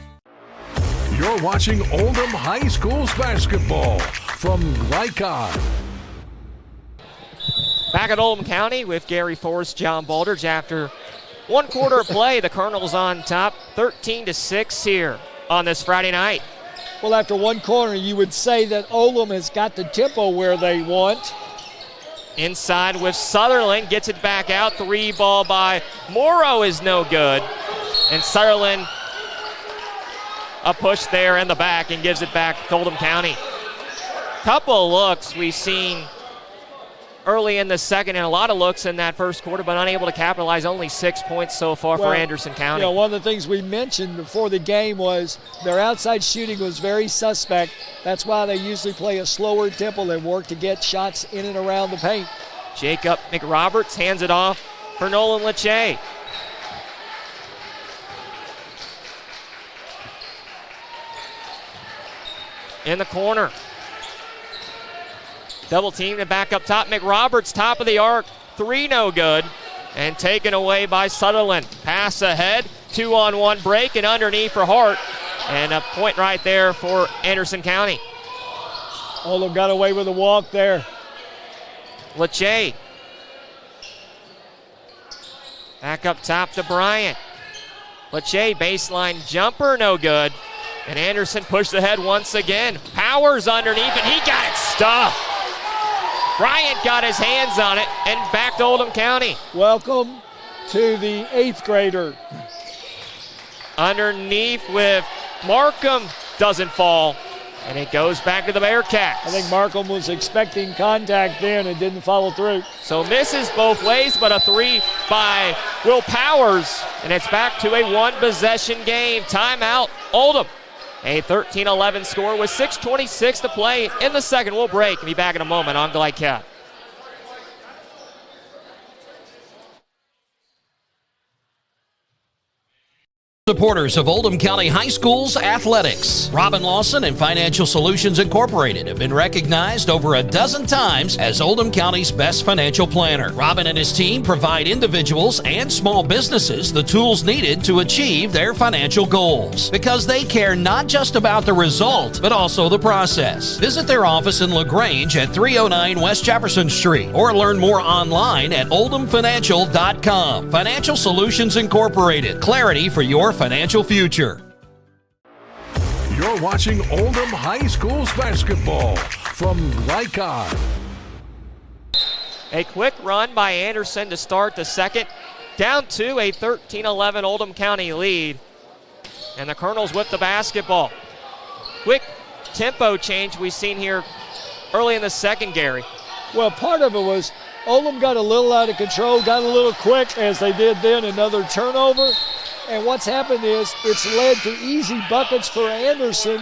Speaker 2: You're watching Oldham High School's basketball from Glycod.
Speaker 3: Back at Oldham County with Gary Forrest, John Baldridge. After 1 quarter of play, the Colonels on top, 13-6 here on this Friday night.
Speaker 4: Well, after 1 quarter, you would say that Oldham has got the tempo where they want.
Speaker 3: Inside with Sutherland, gets it back out. 3 ball by Morrow is no good. And Sutherland, a push there in the back and gives it back to Oldham County. Couple looks we've seen early in the second and a lot of looks in that first quarter, but unable to capitalize. Only 6 points so far for Anderson County.
Speaker 4: You know, one of the things we mentioned before the game was their outside shooting was very suspect. That's why they usually play a slower tempo and work to get shots in and around the paint.
Speaker 3: Jacob McRoberts hands it off for Nolan Lachey. In the corner. Double team and back up top. McRoberts, top of the arc. 3 no good. And taken away by Sutherland. Pass ahead. 2-on-1 break and underneath for Hart. And a point right there for Anderson County.
Speaker 4: Oldham got away with a walk there.
Speaker 3: Lachey. Back up top to Bryant. Lachey, baseline jumper, no good. And Anderson pushed ahead once again. Powers underneath, and he got it stuffed. Bryant got his hands on it, and back to Oldham County.
Speaker 4: Welcome to the 8th grader.
Speaker 3: Underneath with Markham, doesn't fall. And it goes back to the Bearcats.
Speaker 4: I think Markham was expecting contact then and didn't follow through.
Speaker 3: So misses both ways, but a three by Will Powers. And it's back to a one-possession game. Timeout, Oldham. A 13-11 score with 6:26 to play in the second. We'll break and be back in a moment on Glide Cat.
Speaker 7: Supporters of Oldham County High School's athletics. Robin Lawson and Financial Solutions Incorporated have been recognized over a dozen times as Oldham County's best financial planner. Robin and his team provide individuals and small businesses the tools needed to achieve their financial goals because they care not just about the result, but also the process. Visit their office in LaGrange at 309 West Jefferson Street or learn more online at oldhamfinancial.com. Financial Solutions Incorporated. Clarity for your financial future.
Speaker 2: You're watching Oldham High School's basketball from Glycod.
Speaker 3: A quick run by Anderson to start the second. Down to a 13-11 Oldham County lead. And the Colonels with the basketball. Quick tempo change we've seen here early in the second, Gary.
Speaker 4: Well, part of it was Oldham got a little out of control, got a little quick as they did then, another turnover. And what's happened is it's led to easy buckets for Anderson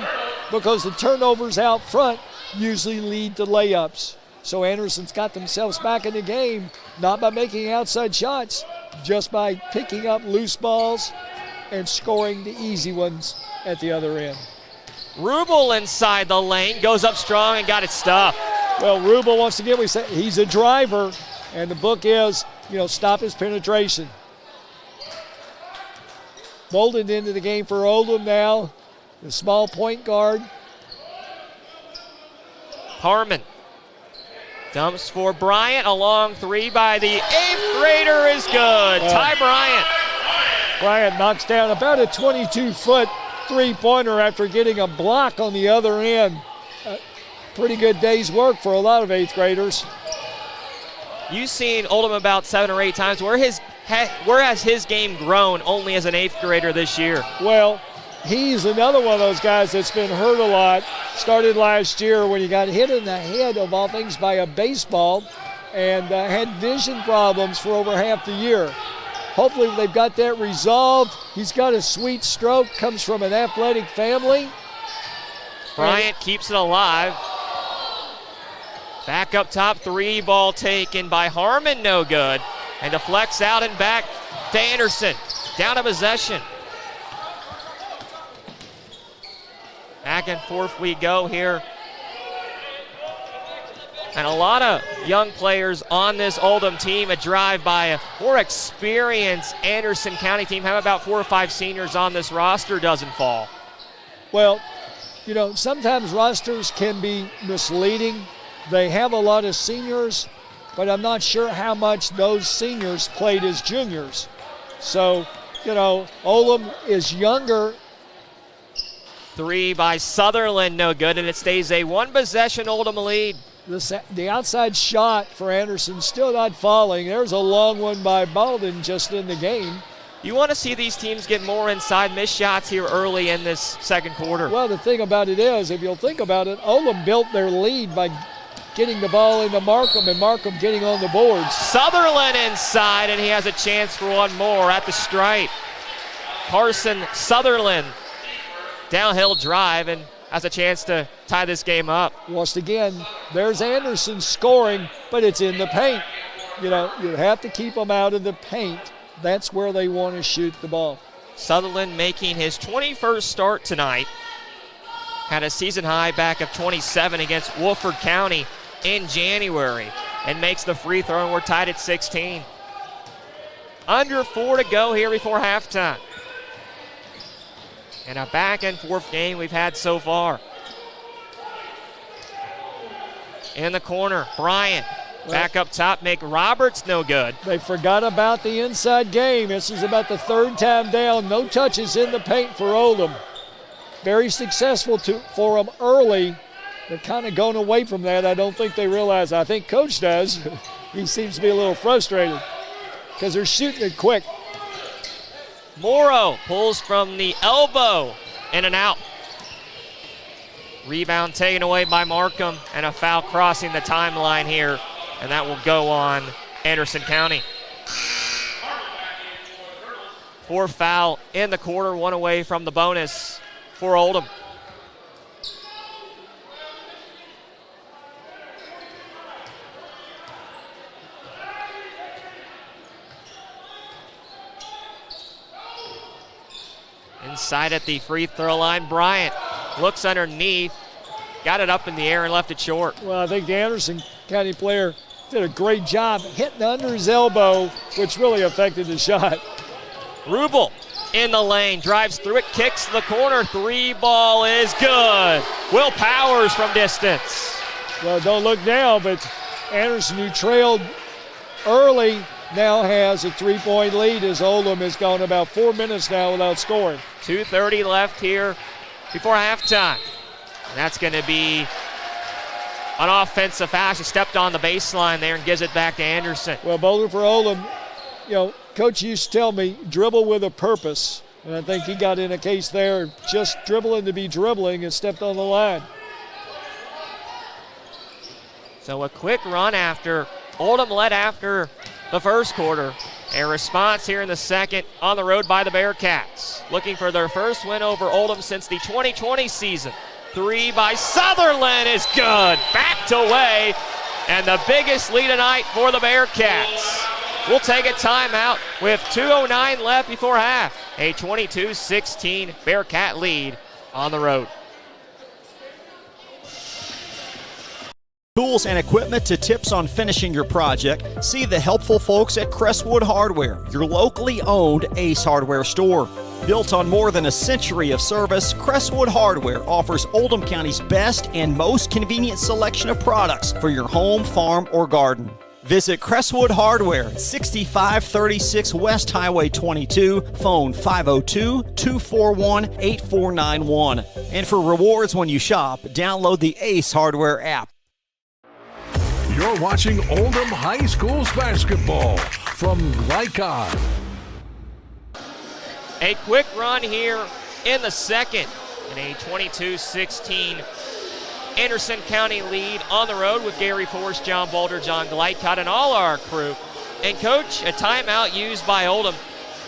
Speaker 4: because the turnovers out front usually lead to layups. So Anderson's got themselves back in the game, not by making outside shots, just by picking up loose balls and scoring the easy ones at the other end.
Speaker 3: Rubel inside the lane, goes up strong and got it stuffed.
Speaker 4: Well, Rubel, once again, we say he's a driver, and the book is, stop his penetration. Bolden into the game for Oldham now, the small point guard.
Speaker 3: Harmon dumps for Bryant, a long three by the 8th grader is good. Ty Bryant.
Speaker 4: Bryant knocks down about a 22-foot three-pointer after getting a block on the other end. Pretty good day's work for a lot of 8th graders.
Speaker 3: You've seen Oldham about 7 or 8 times. Where has his game grown only as an 8th grader this year?
Speaker 4: Well, he's another one of those guys that's been hurt a lot. Started last year when he got hit in the head, of all things, by a baseball and had vision problems for over half the year. Hopefully they've got that resolved. He's got a sweet stroke, comes from an athletic family.
Speaker 3: Bryant keeps it alive. Back up top, 3 ball taken by Harmon, no good. And deflects out and back to Anderson. Down to possession. Back and forth we go here. And a lot of young players on this Oldham team. A drive by a more experienced Anderson County team. How about 4 or 5 seniors on this roster doesn't fall?
Speaker 4: Well, sometimes rosters can be misleading. They have a lot of seniors, but I'm not sure how much those seniors played as juniors. So, Oldham is younger.
Speaker 3: 3 by Sutherland, no good, and it stays a 1-possession Oldham lead.
Speaker 4: The outside shot for Anderson still not falling. There's a long one by Baldwin just in the game.
Speaker 3: You want to see these teams get more inside missed shots here early in this second quarter.
Speaker 4: Well, the thing about it is, if you'll think about it, Oldham built their lead by getting the ball into Markham and Markham getting on the boards.
Speaker 3: Sutherland inside, and he has a chance for one more at the stripe. Carson Sutherland, downhill drive, and has a chance to tie this game up.
Speaker 4: Once again, there's Anderson scoring, but it's in the paint. You have to keep them out of the paint. That's where they want to shoot the ball.
Speaker 3: Sutherland making his 21st start tonight. Had a season high back of 27 against Wolford County in January and makes the free throw, and we're tied at 16. Under 4 to go here before halftime. And a back and forth game we've had so far. In the corner, Bryant. Back up top, make Roberts no good.
Speaker 4: They forgot about the inside game. This is about the 3rd time down. No touches in the paint for Oldham. Very successful for them early. They're kind of going away from that. I don't think they realize. I think Coach does. He seems to be a little frustrated because they're shooting it quick.
Speaker 3: Morrow pulls from the elbow, in and out. Rebound taken away by Markham, and a foul crossing the timeline here, and that will go on Anderson County. 4th foul in the quarter, 1 away from the bonus for Oldham. Inside at the free throw line, Bryant looks underneath, got it up in the air and left it short.
Speaker 4: Well, I think the Anderson County player did a great job hitting under his elbow, which really affected the shot.
Speaker 3: Rubel in the lane, drives through it, kicks the corner, 3 ball is good. Will Powers from distance.
Speaker 4: Well, don't look now, but Anderson, who trailed early, now has a 3-point lead as Oldham has gone about 4 minutes now without scoring.
Speaker 3: 2:30 left here before halftime. And that's going to be an offensive foul. She stepped on the baseline there and gives it back to Anderson.
Speaker 4: Well, bowling for Oldham, Coach used to tell me, dribble with a purpose. And I think he got in a case there, just dribbling to be dribbling and stepped on the line.
Speaker 3: So a quick run after. Oldham led after the first quarter. A response here in the second on the road by the Bearcats. Looking for their first win over Oldham since the 2020 season. 3 by Sutherland is good. Backed away. And the biggest lead tonight for the Bearcats. We'll take a timeout with 2:09 left before half. A 22-16 Bearcat lead on the road.
Speaker 13: Tools and equipment to tips on finishing your project. See the helpful folks at Crestwood Hardware, your locally owned Ace Hardware store. Built on more than a century of service, Crestwood Hardware offers Oldham County's best and most convenient selection of products for your home, farm, or garden. Visit Crestwood Hardware at 6536 West Highway 22, phone 502-241-8491. And for rewards when you shop, download the Ace Hardware app.
Speaker 2: You're watching Oldham High School's basketball from Glycod.
Speaker 3: A quick run here in the second in a 22-16 Anderson County lead on the road with Gary Forrest, John Boulder, John Glycott, and all our crew. And Coach, a timeout used by Oldham.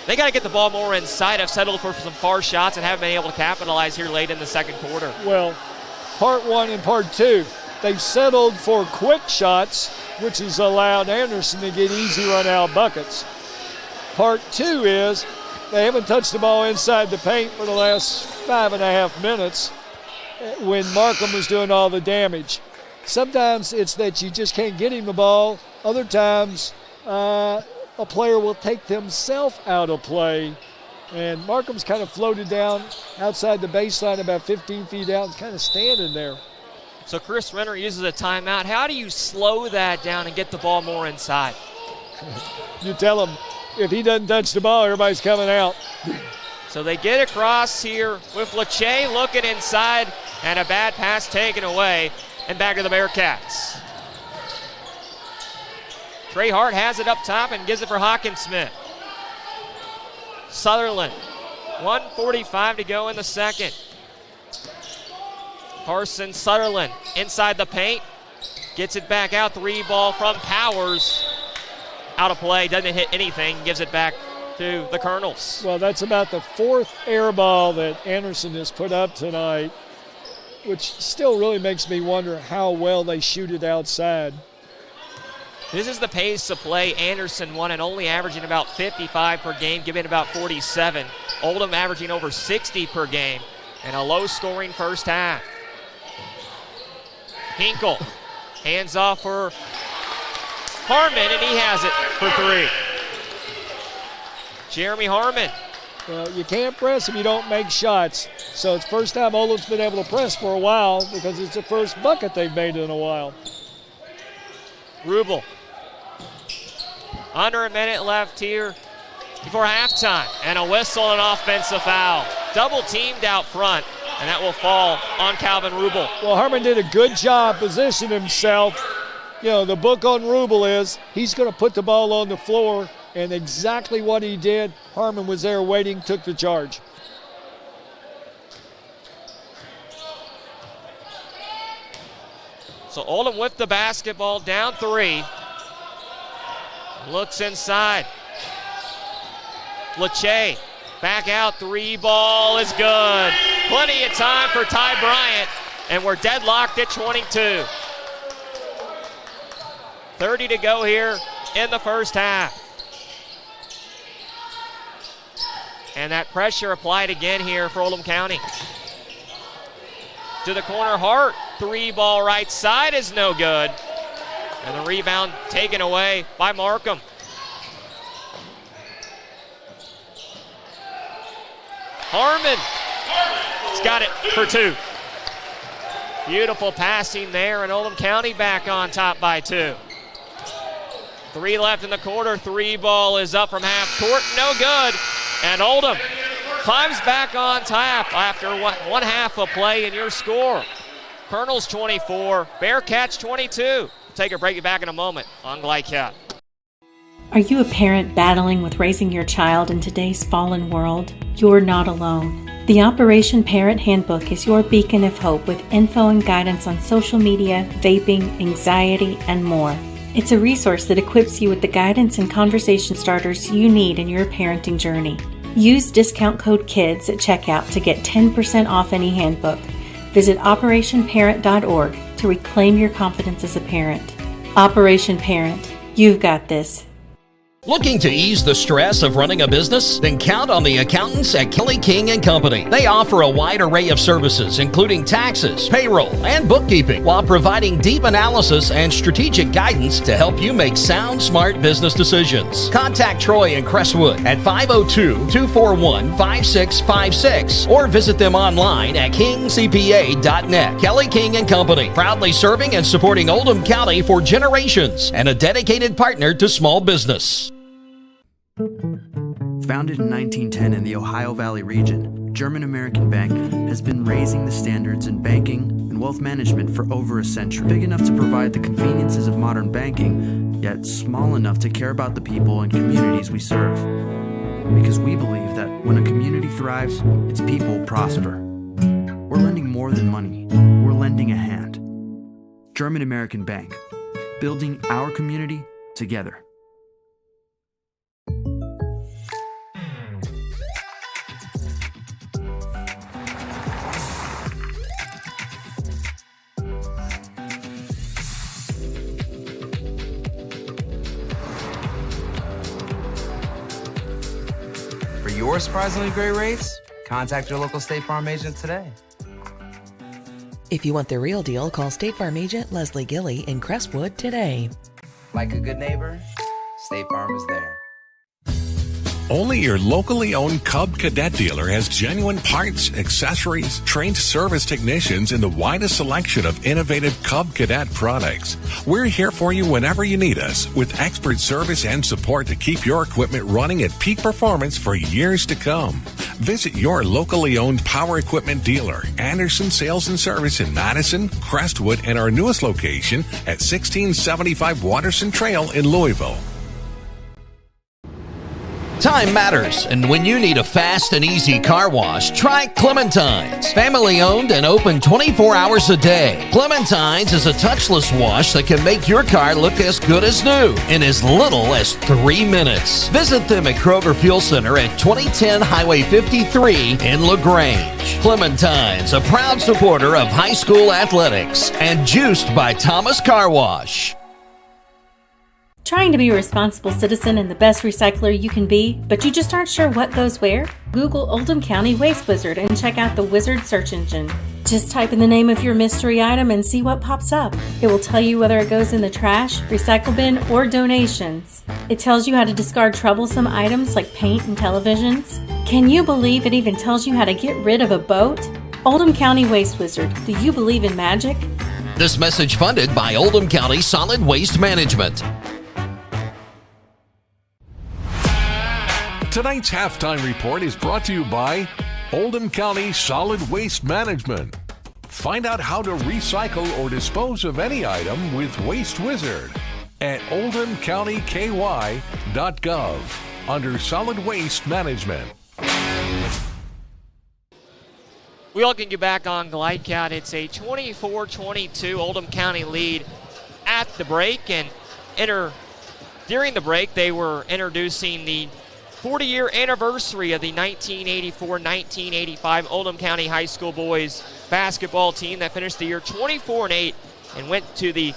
Speaker 3: They got to get the ball more inside. I've settled for some far shots and haven't been able to capitalize here late in the second quarter.
Speaker 4: Well, part 1 and part 2. They've settled for quick shots, which has allowed Anderson to get easy run-out buckets. Part 2 is they haven't touched the ball inside the paint for the last 5.5 minutes when Markham was doing all the damage. Sometimes it's that you just can't get him the ball. Other times a player will take themselves out of play. And Markham's kind of floated down outside the baseline about 15 feet out and kind of standing there.
Speaker 3: So Chris Renner uses a timeout. How do you slow that down and get the ball more inside?
Speaker 4: You tell him if he doesn't touch the ball, everybody's coming out.
Speaker 3: So they get across here with Lachey looking inside and a bad pass taken away and back to the Bearcats. Trey Hart has it up top and gives it for Hawkinsmith. Sutherland, 1:45 to go in the second. Carson Sutherland inside the paint, gets it back out, 3 ball from Powers. Out of play, doesn't hit anything, gives it back to the Colonels.
Speaker 4: Well, that's about the 4th air ball that Anderson has put up tonight, which still really makes me wonder how well they shoot it outside.
Speaker 3: This is the pace of play Anderson won and only averaging about 55 per game, giving about 47. Oldham averaging over 60 per game and a low-scoring first half. Hinkle hands off for Harmon, and he has it for 3. Jeremy Harmon.
Speaker 4: Well, you can't press if you don't make shots. So it's first time Oldham's been able to press for a while because it's the first bucket they've made in a while.
Speaker 3: Rubel. Under a minute left here before halftime. And a whistle and an offensive foul. Double teamed out front, and that will fall on Calvin Rubel.
Speaker 4: Well, Harmon did a good job positioning himself. You know, the book on Rubel is he's going to put the ball on the floor, and exactly what he did. Harmon was there waiting, took the charge.
Speaker 3: So Oldham with the basketball, down 3. Looks inside. Lache back out, 3 ball is good. Plenty of time for Ty Bryant, and we're deadlocked at 22. 30 to go here in the first half. And that pressure applied again here for Oldham County. To the corner, Hart, 3 ball right side is no good. And the rebound taken away by Markham. Harmon, he's got it for 2. Beautiful passing there, and Oldham County back on top by 2. 3 left in the quarter, 3 ball is up from half court, no good. And Oldham climbs back on top after one half of play in your score. Colonels 24, Bearcats 22. Take a break, back in a moment on GlideCat.
Speaker 6: Are you a parent battling with raising your child in today's fallen world? You're not alone. The Operation Parent Handbook is your beacon of hope with info and guidance on social media, vaping, anxiety, and more. It's a resource that equips you with the guidance and conversation starters you need in your parenting journey. Use discount code KIDS at checkout to get 10% off any handbook. Visit operationparent.org to reclaim your confidence as a parent. Operation Parent, you've got this.
Speaker 7: Looking to ease the stress of running a business? Then count on the accountants at Kelly King & Company. They offer a wide array of services, including taxes, payroll, and bookkeeping, while providing deep analysis and strategic guidance to help you make sound, smart business decisions. Contact Troy in Crestwood at 502-241-5656 or visit them online at kingcpa.net. Kelly King & Company, proudly serving and supporting Oldham County for generations and a dedicated partner to small business.
Speaker 12: Founded in 1910 in the Ohio Valley region, German American Bank has been raising the standards in banking and wealth management for over a century. Big enough to provide the conveniences of modern banking, yet small enough to care about the people and communities we serve. Because we believe that when a community thrives, its people prosper. We're lending more than money. We're lending a hand. German American Bank, building our community together.
Speaker 8: For your surprisingly great rates, contact your local State Farm agent today.
Speaker 9: If you want the real deal, call State Farm agent Leslie Gilly in Crestwood today.
Speaker 8: Like a good neighbor, State Farm is there.
Speaker 2: Only your locally owned Cub Cadet dealer has genuine parts, accessories, trained service technicians, and the widest selection of innovative Cub Cadet products. We're here for you whenever you need us, with expert service and support to keep your equipment running at peak performance for years to come. Visit your locally owned power equipment dealer, Anderson Sales and Service in Madison, Crestwood, and our newest location at 1675 Waterson Trail in Louisville.
Speaker 7: Time matters, and when you need a fast and easy car wash, try Clementine's. Family owned and open 24 hours a day. Clementine's is a touchless wash that can make your car look as good as new in as little as 3 minutes. Visit them at Kroger Fuel Center at 2010 Highway 53 in LaGrange. Clementine's, a proud supporter of high school athletics and juiced by Thomas Car Wash.
Speaker 6: Trying to be a responsible citizen and the best recycler you can be, but you just aren't sure what goes where? Google Oldham County Waste Wizard and check out the Wizard search engine. Just type in the name of your mystery item and see what pops up. It will tell you whether it goes in the trash, recycle bin, or donations. It tells you how to discard troublesome items like paint and televisions. Can you believe it even tells you how to get rid of a boat? Oldham County Waste Wizard, do you believe in magic?
Speaker 7: This message funded by Oldham County Solid Waste Management.
Speaker 2: Tonight's halftime report is brought to you by Oldham County Solid Waste Management. Find out how to recycle or dispose of any item with Waste Wizard at oldhamcountyky.gov under Solid Waste Management.
Speaker 3: We welcome you back on GlideCat. It's a 24-22 Oldham County lead at the break, and during the break they were introducing the 40-year anniversary of the 1984-1985 Oldham County High School boys basketball team that finished the year 24-8 and went to the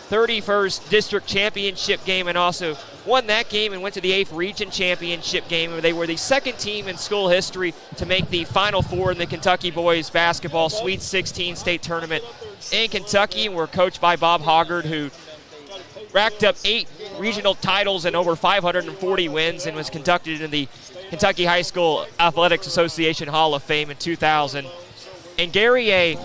Speaker 3: 31st District Championship game and also won that game and went to the 8th Region Championship game, where they were the second team in school history to make the Final Four in the Kentucky Boys Basketball Sweet 16 state tournament in Kentucky, and were coached by Bob Hoggard, who racked up 8 regional titles and over 540 wins and was conducted in the Kentucky High School Athletics Association Hall of Fame in 2000. And Gary, a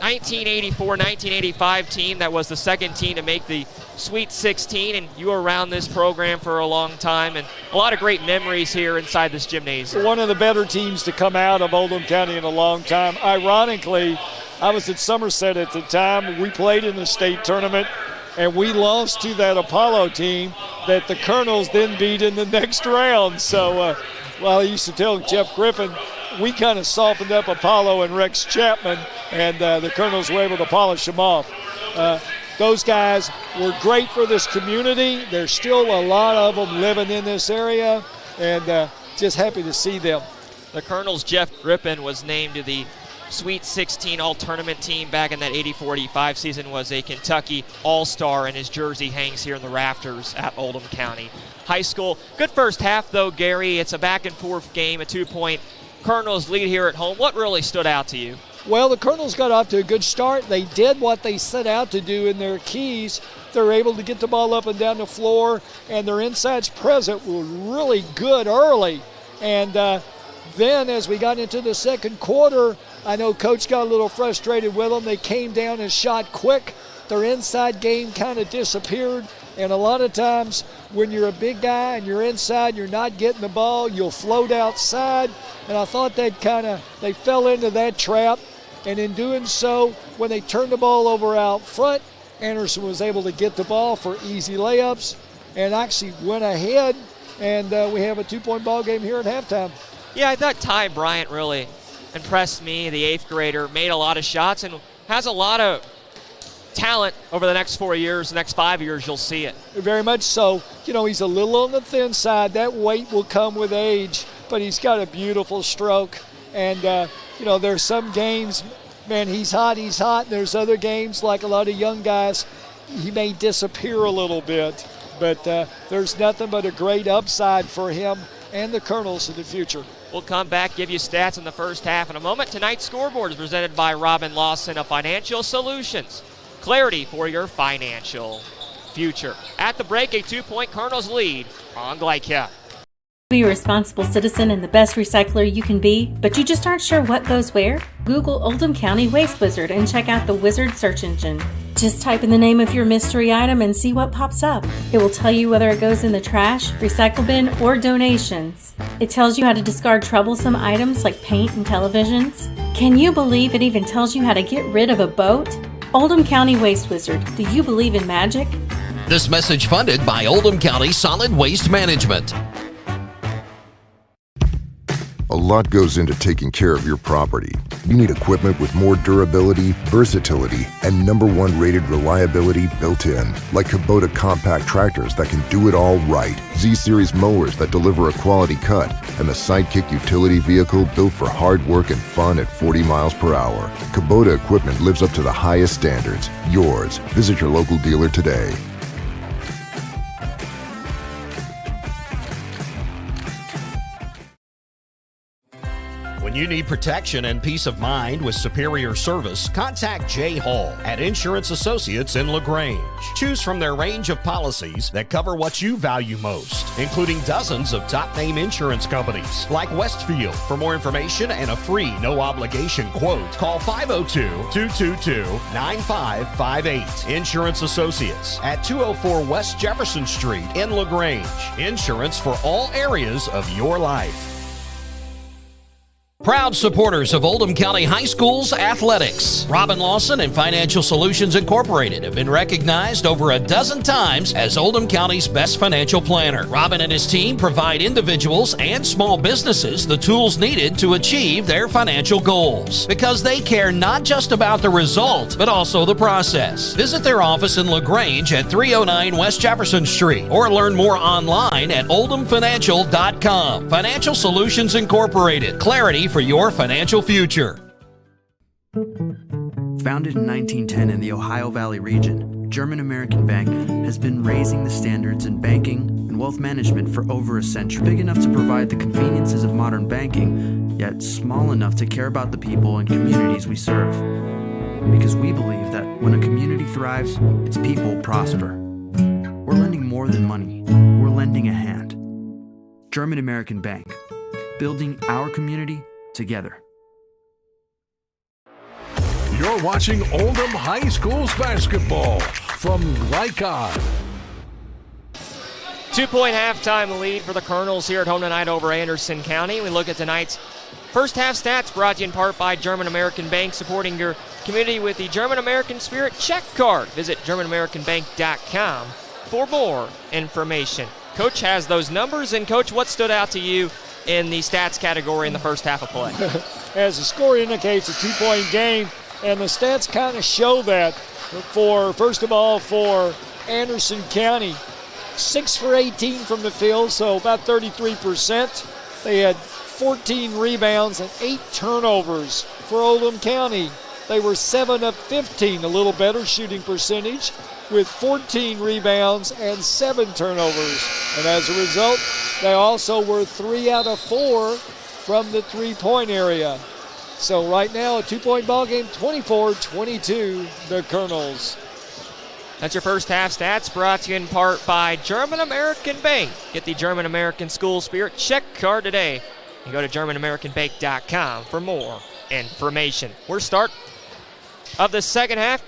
Speaker 3: 1984-1985 team that was the second team to make the Sweet 16, and you were around this program for a long time, and a lot of great memories here inside this gymnasium.
Speaker 4: One of the better teams to come out of Oldham County in a long time. Ironically, I was at Somerset at the time. We played in the state tournament, and we lost to that Apollo team that the Colonels then beat in the next round. So, I used to tell Jeff Griffin, we kind of softened up Apollo and Rex Chapman, and the Colonels were able to polish them off. Those guys were great for this community. There's still a lot of them living in this area, and just happy to see them.
Speaker 3: The Colonels' Jeff Griffin was named to the Sweet 16 All-Tournament team back in that 84-85 season, was a Kentucky All-Star, and his jersey hangs here in the rafters at Oldham County High School. Good first half, though, Gary. It's a back-and-forth game, a 2-point Colonels lead here at home. What really stood out to you?
Speaker 4: Well, the Colonels got off to a good start. They did what they set out to do in their keys. They're able to get the ball up and down the floor, and their insides present were really good early. And then as we got into the second quarter, I know Coach got a little frustrated with them. They came down and shot quick. Their inside game kind of disappeared. And a lot of times when you're a big guy and you're inside, you're not getting the ball, you'll float outside. And I thought they fell into that trap. And in doing so, when they turned the ball over out front, Anderson was able to get the ball for easy layups and actually went ahead. And we have a 2-point ball game here at halftime.
Speaker 3: Yeah, I thought Ty Bryant really impressed me, the 8th grader, made a lot of shots and has a lot of talent over the next 4 years, the next 5 years, you'll see it.
Speaker 4: Very much so. You know, he's a little on the thin side. That weight will come with age, but he's got a beautiful stroke. And, there's some games, man, he's hot. And there's other games, like a lot of young guys, he may disappear a little bit. But there's nothing but a great upside for him and the Colonels in the future.
Speaker 3: We'll come back, give you stats in the first half in a moment. Tonight's scoreboard is presented by Robin Lawson of Financial Solutions. Clarity for your financial future. At the break, a 2-point Colonels lead on GlideCat.
Speaker 6: Be a responsible citizen and the best recycler you can be, but you just aren't sure what goes where? Google Oldham County Waste Wizard and check out the Wizard search engine. Just type in the name of your mystery item and see what pops up. It will tell you whether it goes in the trash, recycle bin, or donations. It tells you how to discard troublesome items like paint and televisions. Can you believe it even tells you how to get rid of a boat? Oldham County Waste Wizard. Do you believe in magic?
Speaker 7: This message funded by Oldham County Solid Waste Management.
Speaker 10: A lot goes into taking care of your property. You need equipment with more durability, versatility, and #1 rated reliability built in, like Kubota compact tractors that can do it all right, Z-Series mowers that deliver a quality cut, and the Sidekick utility vehicle built for hard work and fun at 40 miles per hour. Kubota equipment lives up to the highest standards. Yours. Visit your local dealer today.
Speaker 21: When you need protection and peace of mind with superior service, contact Jay Hall at Insurance Associates in LaGrange. Choose from their range of policies that cover what you value most, including dozens of top-name insurance companies like Westfield. For more information and a free no-obligation quote, call 502-222-9558. Insurance Associates at 204 West Jefferson Street in LaGrange. Insurance for all areas of your life.
Speaker 7: Proud supporters of Oldham County High School's athletics. Robin Lawson and Financial Solutions Incorporated have been recognized over a dozen times as Oldham County's best financial planner. Robin and his team provide individuals and small businesses the tools needed to achieve their financial goals, because they care not just about the result, but also the process. Visit their office in LaGrange at 309 West Jefferson Street, or learn more online at oldhamfinancial.com. Financial Solutions Incorporated. Clarity for your financial future.
Speaker 12: Founded in 1910 in the Ohio Valley region, German American Bank has been raising the standards in banking and wealth management for over a century. Big enough to provide the conveniences of modern banking, yet small enough to care about the people and communities we serve. Because we believe that when a community thrives, its people prosper. We're lending more than money. We're lending a hand. German American Bank, building our community together.
Speaker 2: You're watching Oldham High School's basketball from Glycod.
Speaker 3: 2-point halftime lead for the Colonels here at home tonight over Anderson County. We look at tonight's first half stats, brought to you in part by German American Bank, supporting your community with the German American Spirit check card. Visit GermanAmericanBank.com for more information. Coach has those numbers, and Coach, what stood out to you in the stats category in the first half of play?
Speaker 4: As the score indicates, a 2-point game, and the stats kind of show that. First of all, for Anderson County, 6 for 18 from the field, so about 33%. They had 14 rebounds and 8 turnovers. For Oldham County, they were 7 of 15, a little better shooting percentage, with 14 rebounds and 7 turnovers. And as a result, they also were 3 out of 4 from the three-point area. So right now, a 2-point ball game, 24-22, the Colonels.
Speaker 3: That's your first half stats, brought to you in part by German American Bank. Get the German American School Spirit check card today and go to GermanAmericanBank.com for more information. We're start of the second half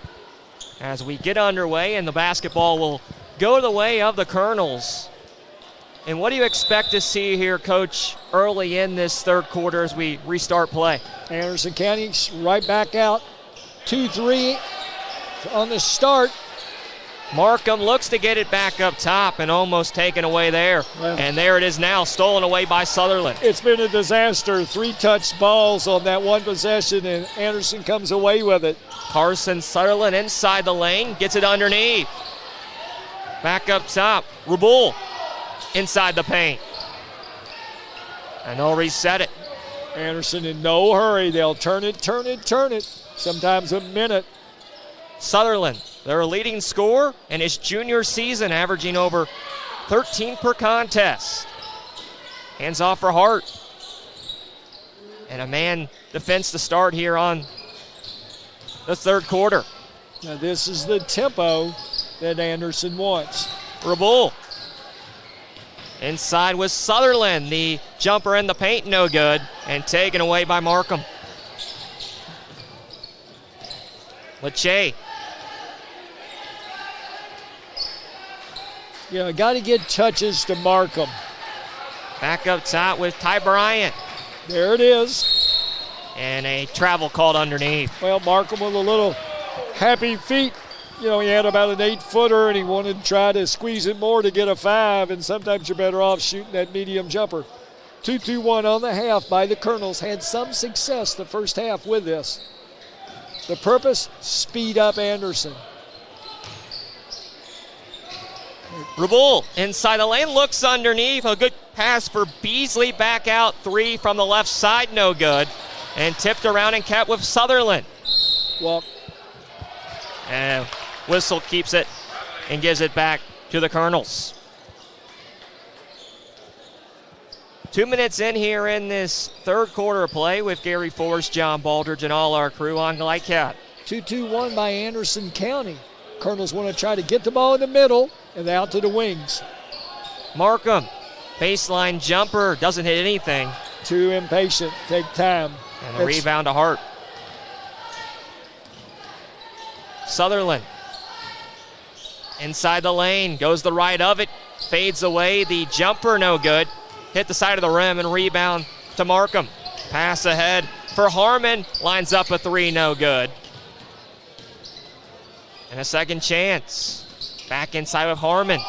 Speaker 3: as we get underway, and the basketball will go the way of the Colonels. And what do you expect to see here, Coach, early in this third quarter as we restart play?
Speaker 4: Anderson County right back out, 2-3 on the start.
Speaker 3: Markham looks to get it back up top and almost taken away there. Well, and there it is now, stolen away by Sutherland.
Speaker 4: It's been a disaster. 3 touch balls on that one possession, and Anderson comes away with it.
Speaker 3: Carson Sutherland inside the lane, gets it underneath. Back up top, Rabul inside the paint. And they'll reset it.
Speaker 4: Anderson in no hurry. They'll turn it. Sometimes a minute.
Speaker 3: Sutherland, their leading scorer in his junior season, averaging over 13 per contest. Hands off for Hart. And a man defense to start here on the third quarter.
Speaker 4: Now this is the tempo that Anderson wants.
Speaker 3: Rabul. Inside with Sutherland. The jumper in the paint, no good. And taken away by Markham. Lachey.
Speaker 4: Yeah, got to get touches to Markham.
Speaker 3: Back up top with Ty Bryant.
Speaker 4: There it is.
Speaker 3: And a travel called underneath.
Speaker 4: Well, Markham with a little happy feet. You know, he had about an 8-footer, and he wanted to try to squeeze it more to get a 5, and sometimes you're better off shooting that medium jumper. 2-2-1 on the half by the Colonels. Had some success the first half with this. The purpose, speed up Anderson.
Speaker 3: Rabul inside the lane, looks underneath. A good pass for Beasley, back out 3 from the left side, no good. And tipped around and kept with Sutherland.
Speaker 4: Well,
Speaker 3: and Whistle keeps it and gives it back to the Colonels. 2 minutes in here in this third quarter of play with Gary Forrest, John Baldridge, and all our crew on Glycat.
Speaker 4: 2-2-1 by Anderson County. Colonels want to try to get the ball in the middle and out to the wings.
Speaker 3: Markham, baseline jumper, doesn't hit anything.
Speaker 4: Too impatient, take time.
Speaker 3: And a rebound to Hart. Sutherland inside the lane, goes the right of it, fades away. The jumper no good. Hit the side of the rim and rebound to Markham. Pass ahead for Harmon. Lines up a three, no good. And a second chance. Back inside with Harmon.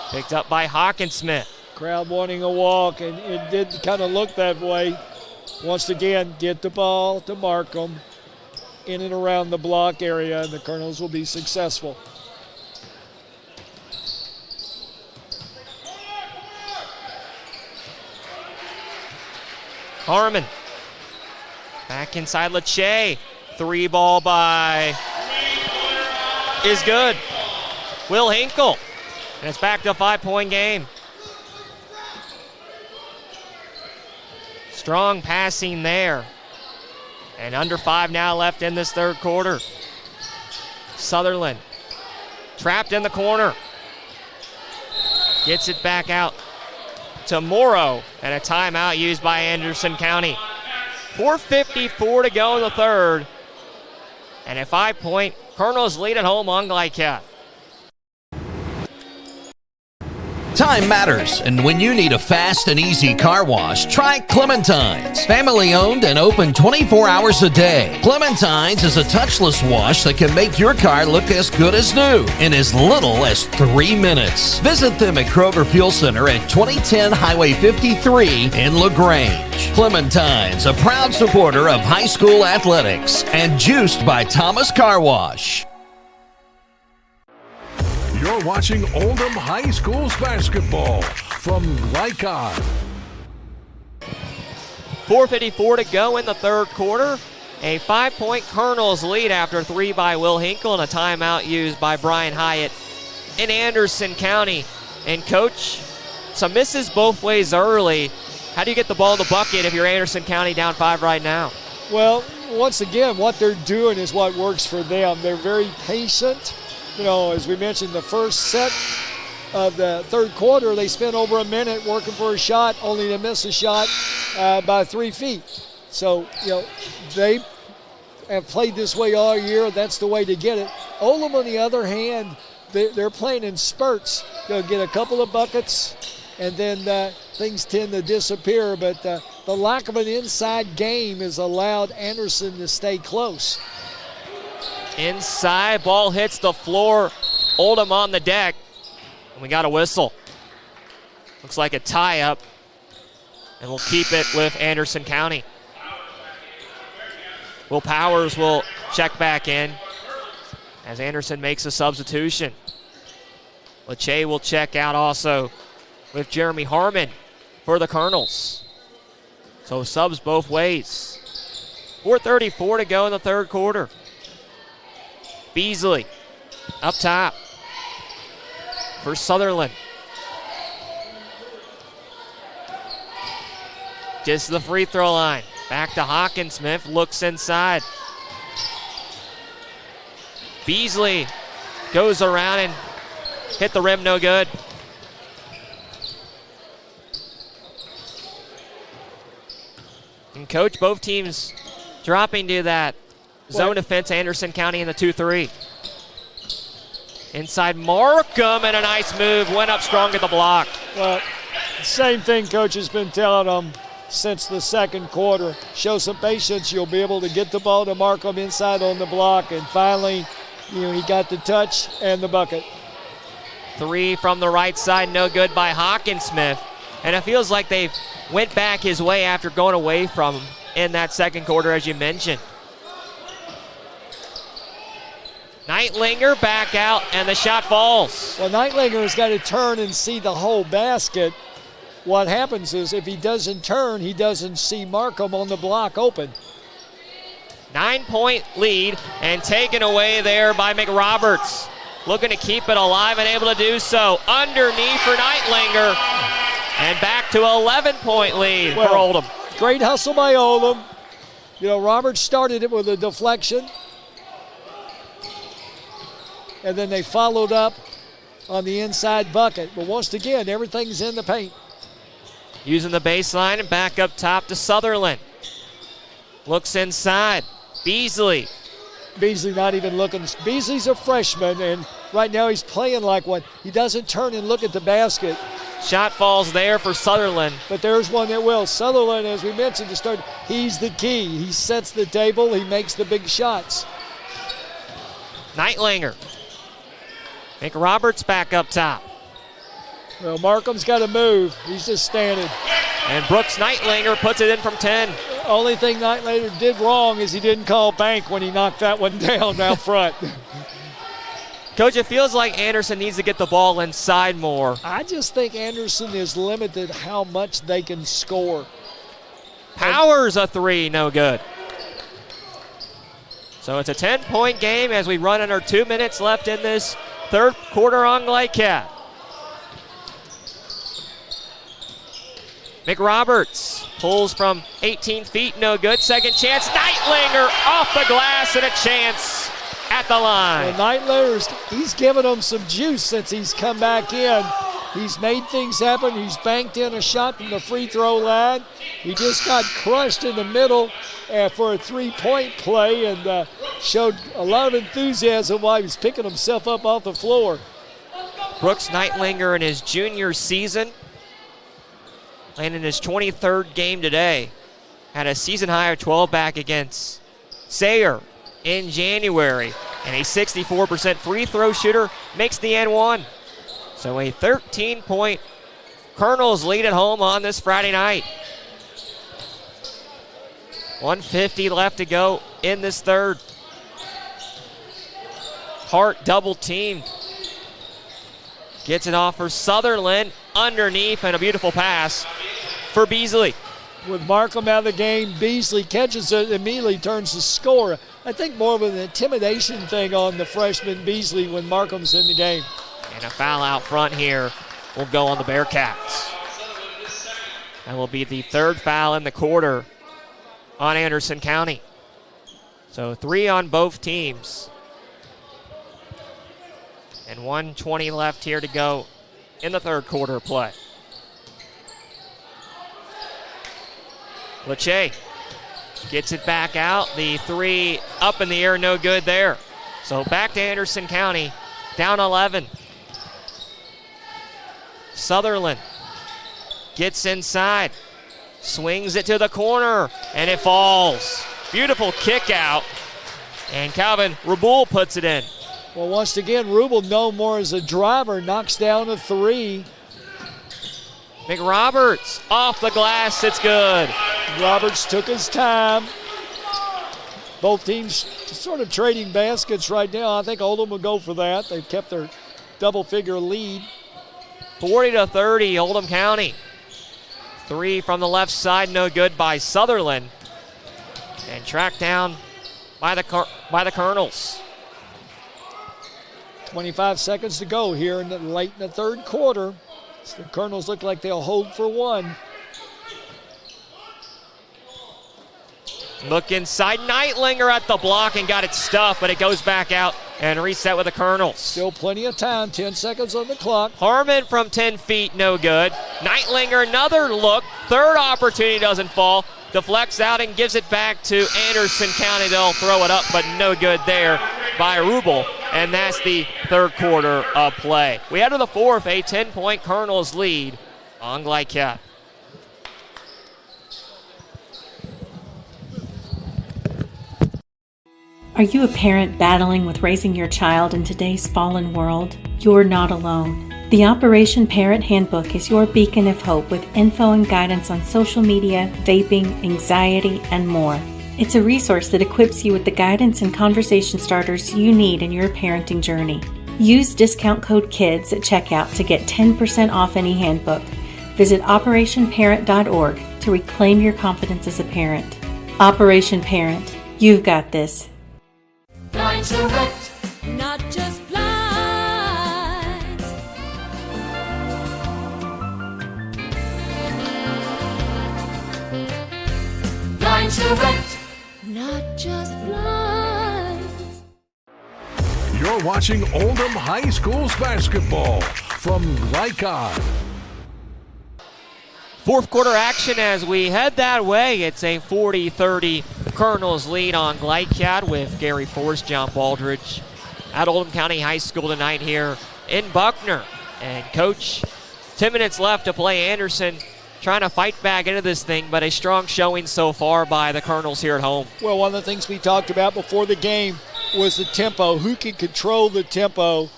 Speaker 3: Picked up by Hawkinsmith.
Speaker 4: Crowd wanting a walk, and it did kind of look that way. Once again, get the ball to Markham in and around the block area, and the Colonels will be successful.
Speaker 3: Harmon. Back inside Lachey. Three ball by is good. Will Hinkle. And it's back to a 5-point game. Strong passing there. And under 5 now left in this third quarter. Sutherland trapped in the corner. Gets it back out to Morrow, and a timeout used by Anderson County. 4:54 to go in the third. And a 5-point Colonels lead at home on Glycat.
Speaker 7: Time matters, and when you need a fast and easy car wash, try Clementine's. Family owned and open 24 hours a day. Clementine's is a touchless wash that can make your car look as good as new in as little as 3 minutes. Visit them at Kroger Fuel Center at 2010 Highway 53 in LaGrange. Clementine's, a proud supporter of high school athletics and juiced by Thomas Car Wash.
Speaker 2: You're watching Oldham High School's basketball from Glycod.
Speaker 3: 4:54 to go in the third quarter. A 5-point Colonels lead after 3 by Will Hinkle and a timeout used by Brian Hyatt in Anderson County. And Coach, some misses both ways early. How do you get the ball in the bucket if you're Anderson County down 5 right now?
Speaker 4: Well, once again, what they're doing is what works for them. They're very patient. You know, as we mentioned, the first set of the third quarter, they spent over a minute working for a shot, only to miss a shot by 3 feet. So, you know, they have played this way all year. That's the way to get it. Oldham, on the other hand, they're playing in spurts. They'll get a couple of buckets, and then things tend to disappear. But the lack of an inside game has allowed Anderson to stay close.
Speaker 3: Inside, ball hits the floor. Oldham on the deck. And we got a whistle. Looks like a tie-up. And we'll keep it with Anderson County. Will Powers will check back in as Anderson makes a substitution. Lachey will check out also with Jeremy Harmon for the Colonels. So subs both ways. 4:34 to go in the third quarter. Beasley up top for Sutherland. Just the free throw line. Back to Hawkinsmith, looks inside. Beasley goes around and hit the rim, no good. And Coach, both teams dropping to that zone defense, Anderson County in the 2-3. Inside Markham, and a nice move. Went up strong at the block.
Speaker 4: Well, same thing Coach has been telling them since the second quarter. Show some patience. You'll be able to get the ball to Markham inside on the block. And finally, you know, he got the touch and the bucket.
Speaker 3: 3 from the right side, no good by Hawkinsmith. And it feels like they went back his way after going away from him in that second quarter, as you mentioned. Nightlinger back out, and the shot falls.
Speaker 4: Well, Nightlinger has got to turn and see the whole basket. What happens is if he doesn't turn, he doesn't see Markham on the block open.
Speaker 3: 9-point lead, and taken away there by McRoberts. Looking to keep it alive and able to do so. Underneath for Nightlinger, and back to 11-point lead for Oldham.
Speaker 4: Great hustle by Oldham. You know, Roberts started it with a deflection. And then they followed up on the inside bucket. But once again, everything's in the paint.
Speaker 3: Using the baseline and back up top to Sutherland. Looks inside. Beasley.
Speaker 4: Beasley not even looking. Beasley's a freshman, and right now he's playing like one. He doesn't turn and look at the basket.
Speaker 3: Shot falls there for Sutherland.
Speaker 4: But there's one that will. Sutherland, as we mentioned to start, he's the key. He sets the table. He makes the big shots.
Speaker 3: Neitlinger. McRoberts back up top.
Speaker 4: Well, Markham's got to move. He's just standing.
Speaker 3: And Brooks Neitlinger puts it in from 10.
Speaker 4: Only thing Neitlinger did wrong is he didn't call bank when he knocked that one down out front.
Speaker 3: Coach, it feels like Anderson needs to get the ball inside more.
Speaker 4: I just think Anderson is limited how much they can score.
Speaker 3: Powers a three, no good. So it's a 10-point game as we run under 2 minutes left in this third quarter on Glycat. McRoberts pulls from 18 feet, no good. Second chance, Neitlinger off the glass and a chance at the line.
Speaker 4: Well, Neitlinger's, he's given them some juice since he's come back in. He's made things happen. He's banked in a shot from the free throw line. He just got crushed in the middle for a three-point play and showed a lot of enthusiasm while he was picking himself up off the floor.
Speaker 3: Brooks Neitlinger in his junior season, playing in his 23rd game today, had a season high of 12 back against Sayre in January, and a 64% free throw shooter makes the N1. So a 13-point Colonels lead at home on this Friday night. 1:50 left to go in this third. Hart double teamed. Gets it off for Sutherland underneath, and a beautiful pass for Beasley.
Speaker 4: With Markham out of the game, Beasley catches it, immediately turns to score. I think more of an intimidation thing on the freshman Beasley when Markham's in the game.
Speaker 3: And a foul out front here will go on the Bearcats. That will be the third foul in the quarter on Anderson County. So 3 on both teams. And 1:20 left here to go in the third quarter play. Lache gets it back out. The three up in the air, no good there. So back to Anderson County, down 11. Sutherland gets inside, swings it to the corner, and it falls. Beautiful kick out, and Calvin Rubul puts it in.
Speaker 4: Well, once again, Rubel, known more as a driver, knocks down a three.
Speaker 3: McRoberts off the glass, it's good.
Speaker 4: Roberts took his time. Both teams sort of trading baskets right now. I think Oldham will go for that. They've kept their double-figure lead.
Speaker 3: 40-30, Oldham County. Three from the left side, no good by Sutherland. And tracked down by the Colonels.
Speaker 4: 25 seconds to go here late in the third quarter. So the Colonels look like they'll hold for one.
Speaker 3: Look inside, Neitlinger at the block and got it stuffed, but it goes back out and reset with the Colonels.
Speaker 4: Still plenty of time, 10 seconds on the clock.
Speaker 3: Harmon from 10 feet, no good. Neitlinger, another look, third opportunity doesn't fall. Deflects out and gives it back to Anderson County. They'll throw it up, but no good there by Rubel. And that's the third quarter of play. We head to the fourth, a 10-point Colonels lead on Glycat.
Speaker 6: Are you a parent battling with raising your child in today's fallen world? You're not alone. The Operation Parent Handbook is your beacon of hope with info and guidance on social media, vaping, anxiety, and more. It's a resource that equips you with the guidance and conversation starters you need in your parenting journey. Use discount code KIDS at checkout to get 10% off any handbook. Visit operationparent.org to reclaim your confidence as a parent. Operation Parent, you've got this.
Speaker 14: Blinds are wet, not just blinds. Blinds are wet, not just blinds.
Speaker 2: You're watching Oldham High School's basketball from Glycod.
Speaker 3: Fourth quarter action as we head that way. It's a 40-30 Colonels lead on Glycat with Gary Forrest, John Baldridge at Oldham County High School tonight here in Buckner. And Coach 10 minutes left to play. Anderson trying to fight back into this thing, but a strong showing so far by the Colonels here at home.
Speaker 4: Well, one of the things we talked about before the game was the tempo. Who can control the tempo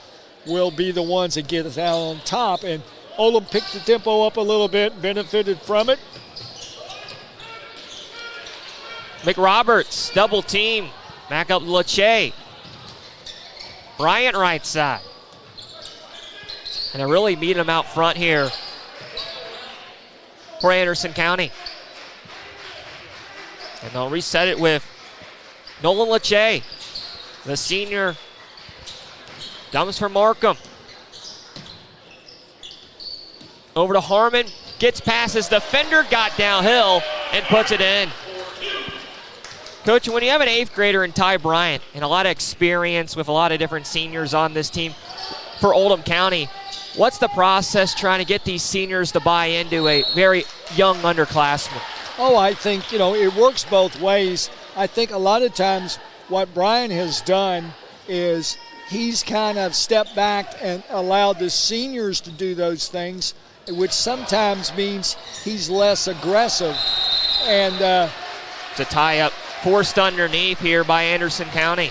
Speaker 4: will be the ones that get us out on top. And Oldham picked the tempo up a little bit, benefited from it.
Speaker 3: McRoberts, double team. Back up Lachey. Bryant right side. And they're really meeting them out front here for Anderson County. And they'll reset it with Nolan Lachey, the senior. Dumps for Markham. Over to Harmon. Gets past his defender, got downhill, and puts it in. Coach, when you have an 8th grader in Ty Bryant and a lot of experience with a lot of different seniors on this team for Oldham County, what's the process trying to get these seniors to buy into a very young underclassman?
Speaker 4: Oh, I think, it works both ways. I think a lot of times what Brian has done is he's kind of stepped back and allowed the seniors to do those things, which sometimes means he's less aggressive. And
Speaker 3: to tie up, forced underneath here by Anderson County.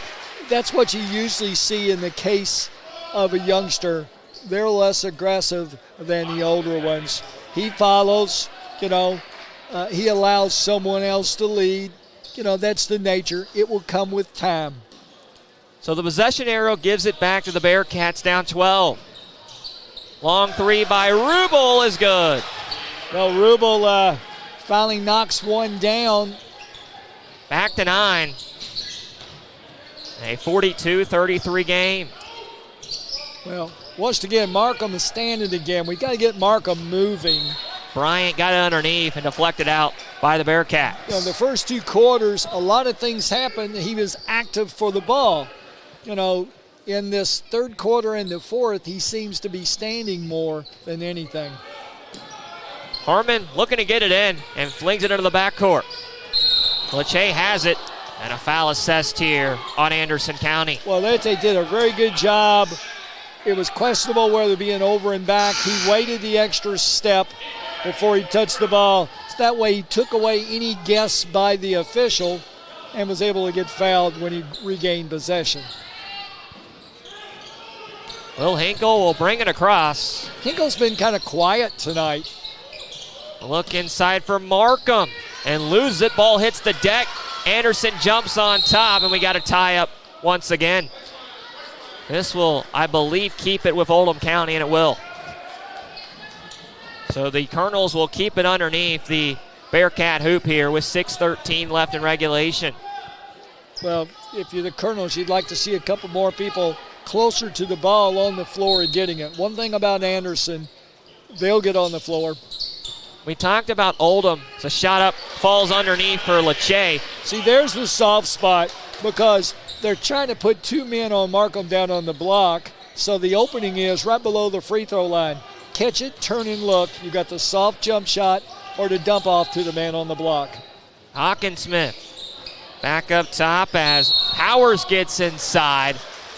Speaker 4: That's what you usually see in the case of a youngster. They're less aggressive than the older ones. He follows, he allows someone else to lead. That's the nature. It will come with time.
Speaker 3: So the possession arrow gives it back to the Bearcats, down 12. Long three by Rubel is good.
Speaker 4: Well, Rubel finally knocks one down.
Speaker 3: Back to 9. A 42-33 game.
Speaker 4: Well, once again, Markham is standing again. We've got to get Markham moving.
Speaker 3: Bryant got it underneath and deflected out by the Bearcats.
Speaker 4: The first 2 quarters, a lot of things happened. He was active for the ball. In this 3rd quarter and the 4th, he seems to be standing more than anything.
Speaker 3: Harmon looking to get it in and flings it into the backcourt. Lachey has it, and a foul assessed here on Anderson County.
Speaker 4: Well, they did a very good job. It was questionable whether to be an over and back. He waited the extra step before he touched the ball. So that way he took away any guess by the official and was able to get fouled when he regained possession.
Speaker 3: Will Hinkle will bring it across.
Speaker 4: Hinkle's been kind of quiet tonight.
Speaker 3: A look inside for Markham and loses it. Ball hits the deck. Anderson jumps on top, and we got a tie up once again. This will, I believe, keep it with Oldham County, and it will. So the Colonels will keep it underneath the Bearcat hoop here with 6:13 left in regulation.
Speaker 4: Well, if you're the Colonels, you'd like to see a couple more people closer to the ball on the floor and getting it. One thing about Anderson, they'll get on the floor.
Speaker 3: We talked about Oldham. It's a shot up, falls underneath for Lachey.
Speaker 4: See, there's the soft spot because they're trying to put 2 men on Markham down on the block. So the opening is right below the free throw line. Catch it, turn and look. You got the soft jump shot or the dump off to the man on the block.
Speaker 3: Hawkinsmith back up top as Powers gets inside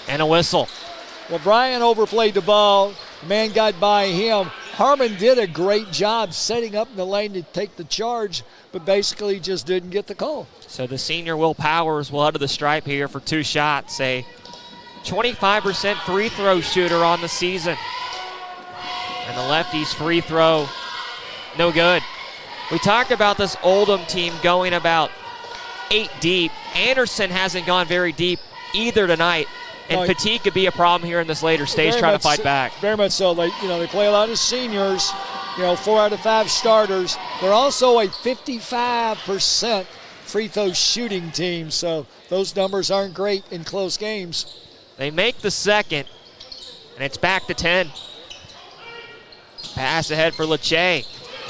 Speaker 3: and a whistle.
Speaker 4: Well, Brian overplayed the ball. The man got by him. Harmon did a great job setting up in the lane to take the charge, but basically just didn't get the call.
Speaker 3: So the senior Will Powers will head to the stripe here for 2 shots. A 25% free throw shooter on the season. And the lefty's free throw, no good. We talked about this Oldham team going about 8 deep. Anderson hasn't gone very deep either tonight. And fatigue could be a problem here in this later stage, trying to fight back.
Speaker 4: Very much so. They play a lot of seniors, 4 out of 5 starters. They're also a 55% free throw shooting team, so those numbers aren't great in close games.
Speaker 3: They make the second, and it's back to 10. Pass ahead for Lachey,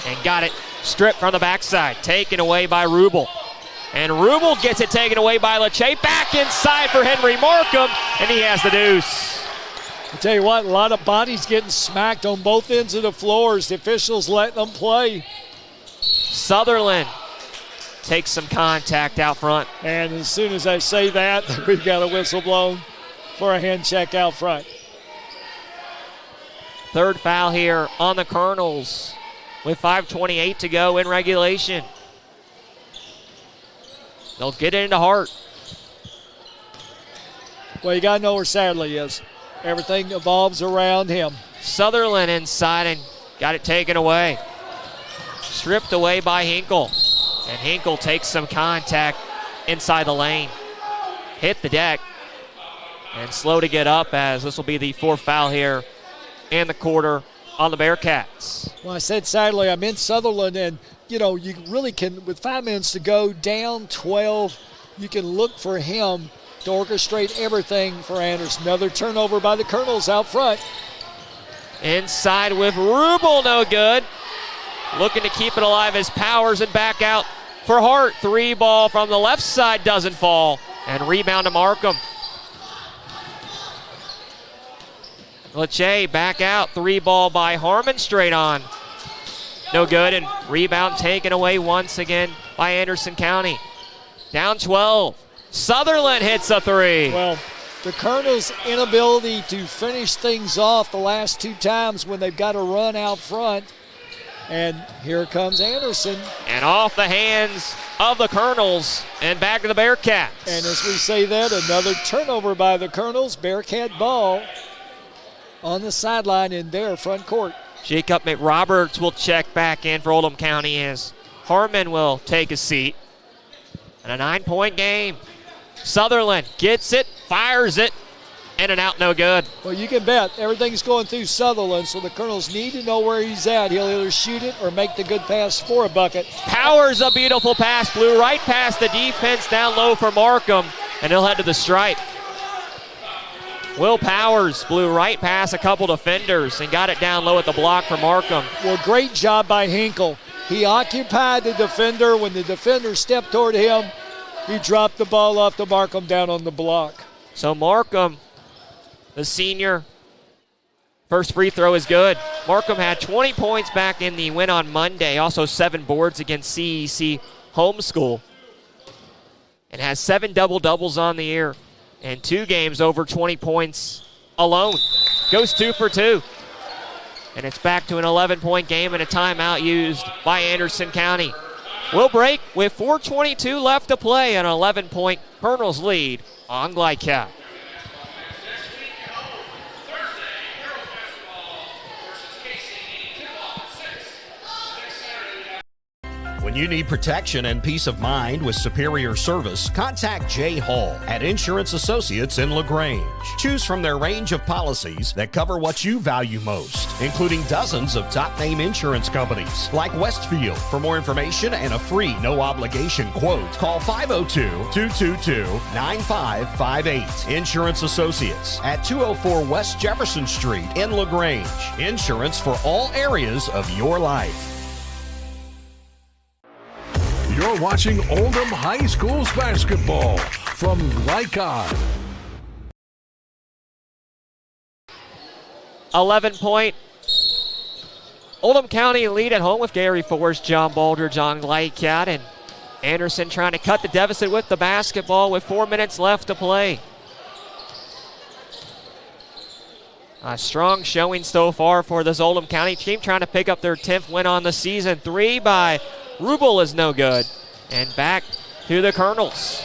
Speaker 3: and got it stripped from the backside, taken away by Rubel. And Rubel gets it taken away by Lachey. Back inside for Henry Markham, and he has the deuce.
Speaker 4: I tell you what, a lot of bodies getting smacked on both ends of the floors. The officials letting them play.
Speaker 3: Sutherland takes some contact out front.
Speaker 4: And as soon as I say that, we've got a whistle blown for a hand check out front.
Speaker 3: Third foul here on the Colonels with 5:28 to go in regulation. They'll get it into Hart.
Speaker 4: Well, you got to know where Sadley is. Everything evolves around him.
Speaker 3: Sutherland inside and got it taken away. Stripped away by Hinkle. And Hinkle takes some contact inside the lane. Hit the deck. And slow to get up, as this will be the fourth foul here in the quarter on the Bearcats.
Speaker 4: Well, I said Sadley, I meant Sutherland, and you really can, with 5 minutes to go, down 12, you can look for him to orchestrate everything for Anderson. Another turnover by the Colonels out front.
Speaker 3: Inside with Rubel, no good. Looking to keep it alive as Powers, and back out for Hart. 3 ball from the left side doesn't fall, and rebound to Markham. Lachey back out. 3 ball by Harmon, straight on. No good, and rebound taken away once again by Anderson County. Down 12. Sutherland hits a 3.
Speaker 4: Well, the Colonels' inability to finish things off the last 2 times when they've got to run out front. And here comes Anderson.
Speaker 3: And off the hands of the Colonels and back to the Bearcats.
Speaker 4: And as we say that, another turnover by the Colonels. Bearcat ball on the sideline in their front court.
Speaker 3: Jacob McRoberts will check back in for Oldham County as Harmon will take a seat. And a 9-point game. Sutherland gets it, fires it, and an out, no good.
Speaker 4: Well, you can bet everything's going through Sutherland, so the Colonels need to know where he's at. He'll either shoot it or make the good pass for a bucket.
Speaker 3: Powers, a beautiful pass, blew right past the defense down low for Markham, and he'll head to the stripe. Will Powers blew right past a couple defenders and got it down low at the block for Markham.
Speaker 4: Well, great job by Hinkle. He occupied the defender. When the defender stepped toward him, he dropped the ball off to Markham down on the block.
Speaker 3: So Markham, the senior, first free throw is good. Markham had 20 points back in the win on Monday, also 7 boards against CEC Homeschool, and has 7 double-doubles on the year and 2 games over 20 points alone. Goes 2 for 2. And it's back to an 11-point game and a timeout used by Anderson County. We'll break with 4:22 left to play, an 11-point Colonels lead on Glycat.
Speaker 21: When you need protection and peace of mind with superior service, contact Jay Hall at Insurance Associates in LaGrange. Choose from their range of policies that cover what you value most, including dozens of top-name insurance companies like Westfield. For more information and a free no-obligation quote, call 502-222-9558. Insurance Associates at 204 West Jefferson Street in LaGrange. Insurance for all areas of your life.
Speaker 2: You're watching Oldham High School's basketball from Glycod.
Speaker 3: 11-point Oldham County lead at home with Gary Forrest, John Baldridge on Glycat, and Anderson trying to cut the deficit with the basketball with 4 minutes left to play. A strong showing so far for this Oldham County team, trying to pick up their 10th win on the season. 3 by Rubel is no good. And back to the Colonels.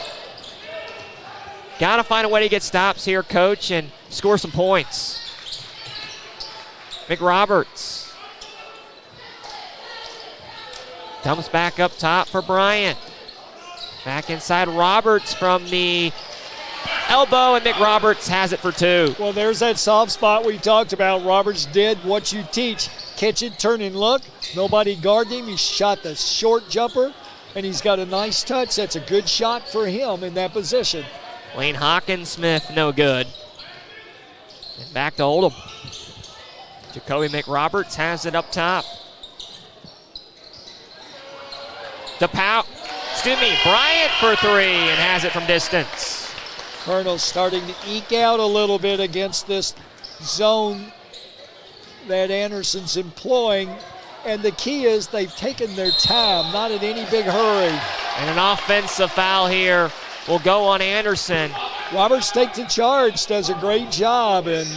Speaker 3: Got to find a way to get stops here, coach, and score some points. McRoberts comes back up top for Bryant. Back inside Roberts from the elbow, and McRoberts has it for 2.
Speaker 4: Well, there's that soft spot we talked about. Roberts did what you teach. Catch it, turn and look. Nobody guarded him. He shot the short jumper, and he's got a nice touch. That's a good shot for him in that position.
Speaker 3: Lane Hawkinsmith, no good. And back to Oldham. Jacoby McRoberts has it up top. Bryant for 3 and has it from distance.
Speaker 4: Colonel's starting to eke out a little bit against this zone that Anderson's employing, and the key is they've taken their time, not in any big hurry.
Speaker 3: And an offensive foul here will go on Anderson.
Speaker 4: Roberts takes the charge, does a great job, and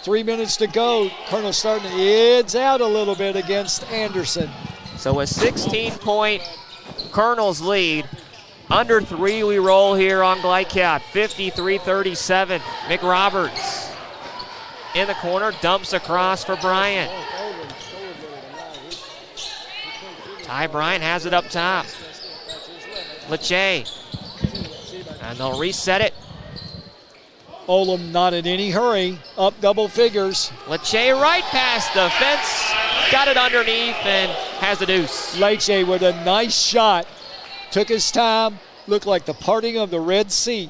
Speaker 4: 3 minutes to go. Colonel starting to edge out a little bit against Anderson.
Speaker 3: So a 16-point Colonel's lead. Under 3 we roll here on Glycat. 53-37. McRoberts in the corner, dumps across for Bryant. Ty Bryant has it up top. Leche. And they'll reset it.
Speaker 4: Oldham not in any hurry, up double figures.
Speaker 3: Leche right past the fence, got it underneath and has the deuce.
Speaker 4: Leche with a nice shot. Took his time, looked like the parting of the Red Sea.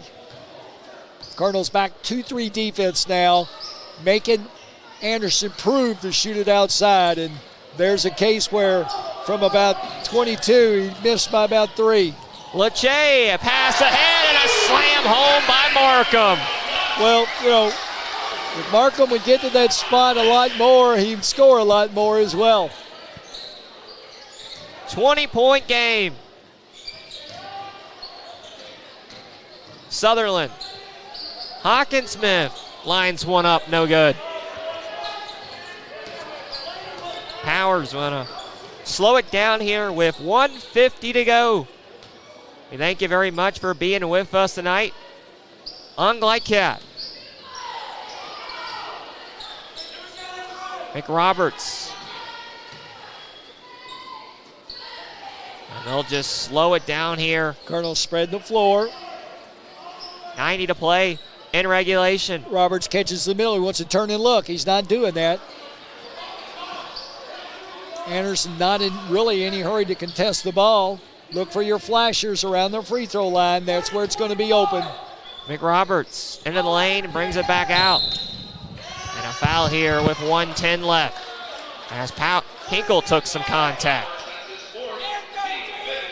Speaker 4: Cardinals back 2-3 defense now, making Anderson prove to shoot it outside. And there's a case where from about 22, he missed by about 3.
Speaker 3: Leche, a pass ahead and a slam home by Markham.
Speaker 4: Well, you know, if Markham would get to that spot a lot more, he'd score a lot more as well.
Speaker 3: 20-point game. Sutherland. Hawkinsmith lines one up, no good. Powers want to slow it down here with 1:50 to go. We thank you very much for being with us tonight on Glycat. McRoberts. And they'll just slow it down here.
Speaker 4: Colonel spread the floor.
Speaker 3: 90 to play in regulation.
Speaker 4: Roberts catches the middle. He wants to turn and look. He's not doing that. Anderson not in really any hurry to contest the ball. Look for your flashers around the free throw line. That's where it's going to be open.
Speaker 3: McRoberts into the lane and brings it back out. And a foul here with 1:10 left. As Hinkle took some contact.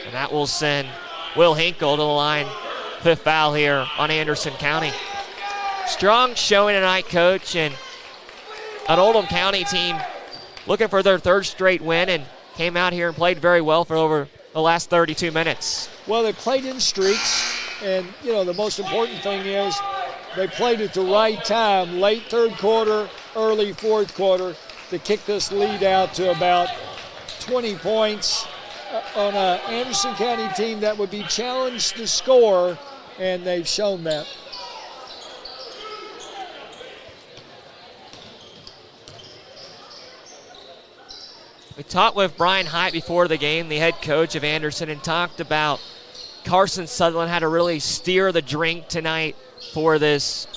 Speaker 3: And that will send Will Hinkle to the line. 5th foul here on Anderson County. Strong showing tonight, Coach, and an Oldham County team looking for their 3rd straight win and came out here and played very well for over the last 32 minutes.
Speaker 4: Well, they played in streaks, and, you know, the most important thing is they played at the right time, late 3rd quarter, early 4th quarter, to kick this lead out to about 20 points on an Anderson County team that would be challenged to score, and they've shown that.
Speaker 3: We talked with Brian Hyatt before the game, the head coach of Anderson, and talked about Carson Sutherland had to really steer the drink tonight for this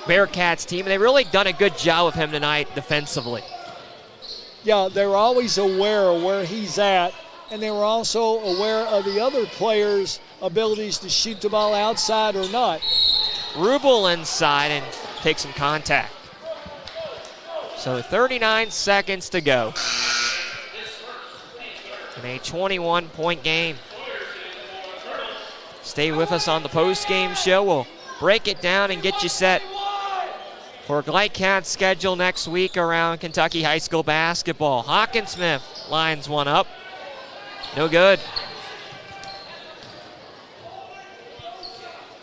Speaker 3: Bearcats team. And they've really done a good job with him tonight defensively.
Speaker 4: Yeah, they were always aware of where he's at, and they were also aware of the other players' abilities to shoot the ball outside or not.
Speaker 3: Rubel inside and take some contact. So 39 seconds to go in a 21-point game. Stay with us on the post-game show. We'll break it down and get you set for Glycat's schedule next week around Kentucky high school basketball. Hawkinsmith lines one up. No good.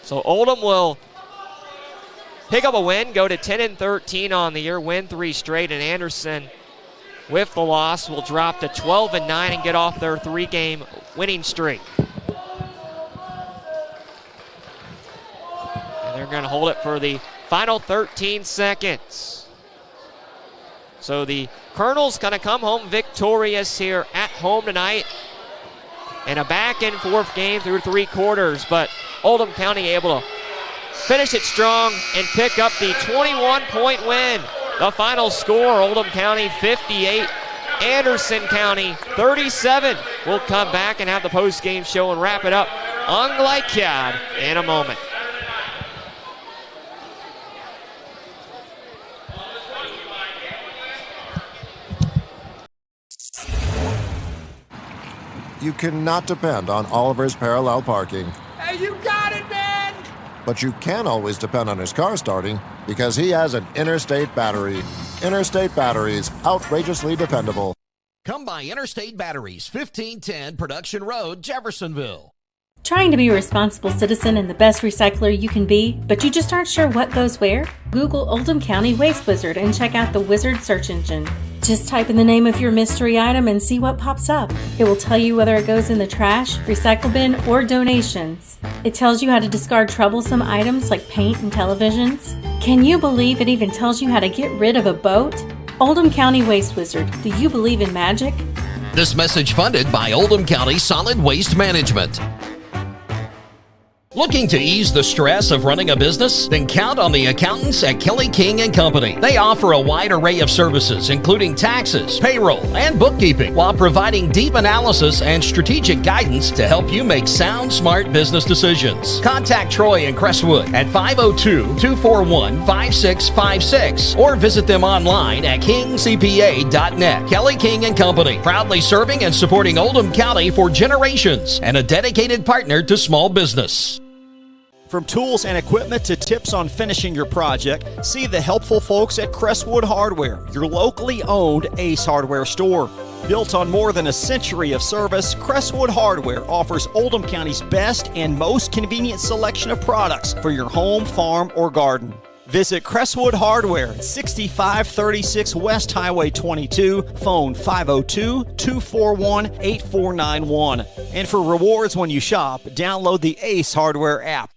Speaker 3: So Oldham will pick up a win, go to 10-13 on the year, win 3 straight, and Anderson, with the loss, will drop to 12-9 and get off their 3-game winning streak. And they're going to hold it for the final 13 seconds. So the Colonel's going to come home victorious here at home tonight in a back-and-forth game through 3 quarters, but Oldham County able to finish it strong and pick up the 21-point win. The final score, Oldham County 58, Anderson County 37. We'll come back and have the post-game show and wrap it up on Glycad in a moment.
Speaker 19: You cannot depend on Oliver's parallel parking.
Speaker 20: Hey, you got it, man!
Speaker 19: But you can always depend on his car starting because he has an Interstate battery. Interstate batteries, outrageously dependable.
Speaker 7: Come by Interstate Batteries, 1510 Production Road, Jeffersonville.
Speaker 6: Trying to be a responsible citizen and the best recycler you can be, but you just aren't sure what goes where? Google Oldham County Waste Wizard and check out the Wizard search engine. Just type in the name of your mystery item and see what pops up. It will tell you whether it goes in the trash, recycle bin, or donations. It tells you how to discard troublesome items like paint and televisions. Can you believe it even tells you how to get rid of a boat? Oldham County Waste Wizard, do you believe in magic?
Speaker 7: This message funded by Oldham County Solid Waste Management. Looking to ease the stress of running a business? Then count on the accountants at Kelly King & Company. They offer a wide array of services, including taxes, payroll, and bookkeeping, while providing deep analysis and strategic guidance to help you make sound, smart business decisions. Contact Troy in Crestwood at 502-241-5656 or visit them online at kingcpa.net. Kelly King & Company, proudly serving and supporting Oldham County for generations and a dedicated partner to small business.
Speaker 13: From tools and equipment to tips on finishing your project, see the helpful folks at Crestwood Hardware, your locally owned Ace Hardware store. Built on more than a century of service, Crestwood Hardware offers Oldham County's best and most convenient selection of products for your home, farm, or garden. Visit Crestwood Hardware at 6536 West Highway 22, phone 502-241-8491. And for rewards when you shop, download the Ace Hardware app.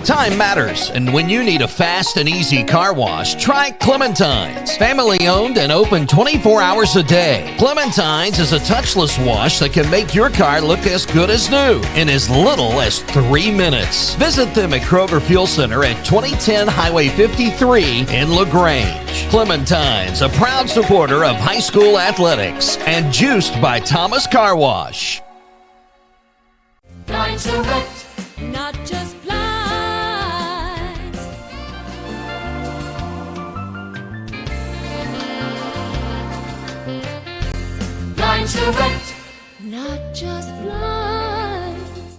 Speaker 7: Time matters, and when you need a fast and easy car wash, try Clementine's. Family owned and open 24 hours a day. Clementine's is a touchless wash that can make your car look as good as new in as little as 3 minutes. Visit them at Kroger Fuel Center at 2010 Highway 53 in LaGrange. Clementine's, a proud supporter of high school athletics, and juiced by Thomas Car Wash.
Speaker 14: Blinds Direct, not just blinds. Blinds Direct, not just blinds.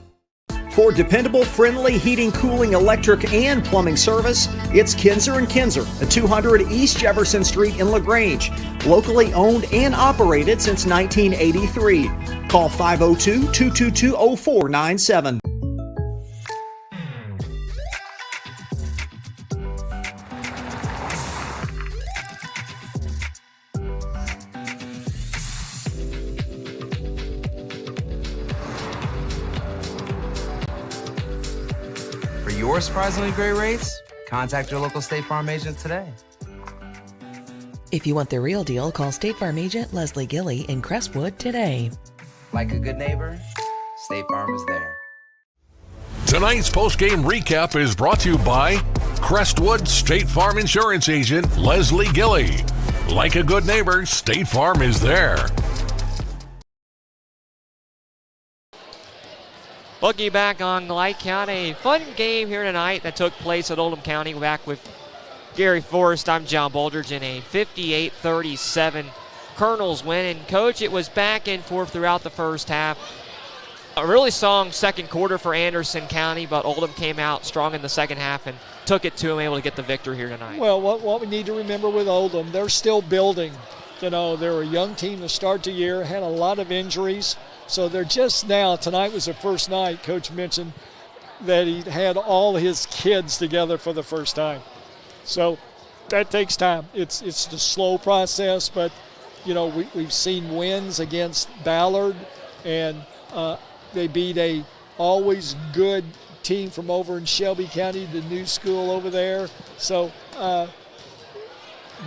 Speaker 5: For dependable, friendly heating, cooling, electric, and plumbing service, it's Kinzer & Kinzer at 200 East Jefferson Street in LaGrange. Locally owned and operated since 1983. Call 502-222-0497.
Speaker 8: For your surprisingly great rates, contact your local State Farm agent today.
Speaker 9: If you want the real deal, call State Farm agent Leslie Gilly in Crestwood today.
Speaker 8: Like a good neighbor, State Farm is there.
Speaker 2: Tonight's post-game recap is brought to you by Crestwood State Farm Insurance Agent Leslie Gilly. Like a good neighbor, State Farm is there.
Speaker 3: Looking back on Light County, a fun game here tonight that took place at Oldham County. Back with Gary Forrest, I'm John Baldridge in a 58-37 Colonels win. And Coach, it was back and forth throughout the first half. A really strong second quarter for Anderson County, but Oldham came out strong in the second half and took it to them, able to get the victory here tonight.
Speaker 4: Well, what we need to remember with Oldham, they're still building. You know, they're a young team to start the year, had a lot of injuries. So they're just now, tonight was the first night, Coach mentioned that he had all his kids together for the first time. So that takes time. It's the slow process, but, you know, we've seen wins against Ballard, and they beat a always good team from over in Shelby County, the new school over there. So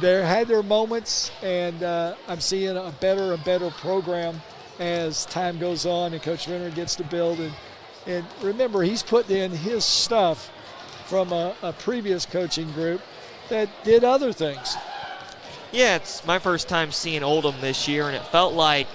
Speaker 4: they had their moments, and I'm seeing a better and better program as time goes on and Coach Renner gets to build. And remember, he's putting in his stuff from a previous coaching group that did other things.
Speaker 3: Yeah, it's my first time seeing Oldham this year, and it felt like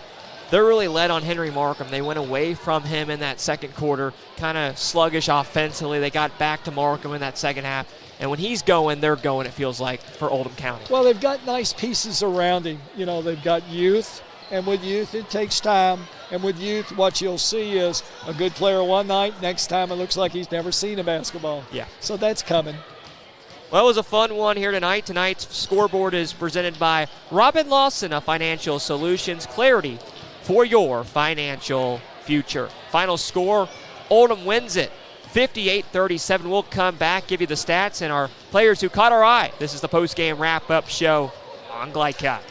Speaker 3: they're really led on Henry Markham. They went away from him in that second quarter, kind of sluggish offensively. They got back to Markham in that second half. And when he's going, they're going, it feels like, for Oldham County.
Speaker 4: Well, they've got nice pieces around him. You know, they've got youth. And with youth, it takes time. And with youth, what you'll see is a good player one night. Next time, it looks like he's never seen a basketball.
Speaker 3: Yeah.
Speaker 4: So that's coming.
Speaker 3: Well, it was a fun one here tonight. Tonight's scoreboard is presented by Robin Lawson of Financial Solutions. Clarity for your financial future. Final score, Oldham wins it 58-37. We'll come back, give you the stats and our players who caught our eye. This is the post-game wrap-up show on Glycott.